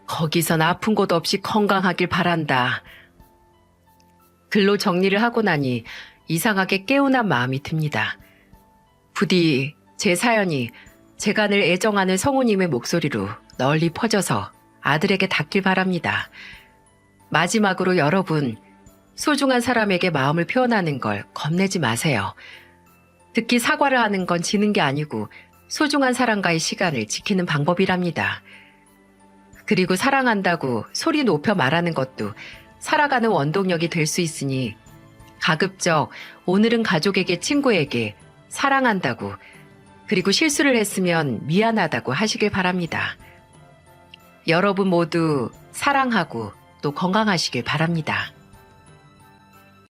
거기선 아픈 곳 없이 건강하길 바란다. 글로 정리를 하고 나니 이상하게 개운한 마음이 듭니다. 부디 제 사연이 제가 늘 애정하는 성우님의 목소리로 널리 퍼져서 아들에게 닿길 바랍니다. 마지막으로 여러분, 소중한 사람에게 마음을 표현하는 걸 겁내지 마세요. 특히 사과를 하는 건 지는 게 아니고 소중한 사람과의 시간을 지키는 방법이랍니다. 그리고 사랑한다고 소리 높여 말하는 것도 살아가는 원동력이 될 수 있으니 가급적 오늘은 가족에게 친구에게 사랑한다고 그리고 실수를 했으면 미안하다고 하시길 바랍니다. 여러분 모두 사랑하고 또 건강하시길 바랍니다.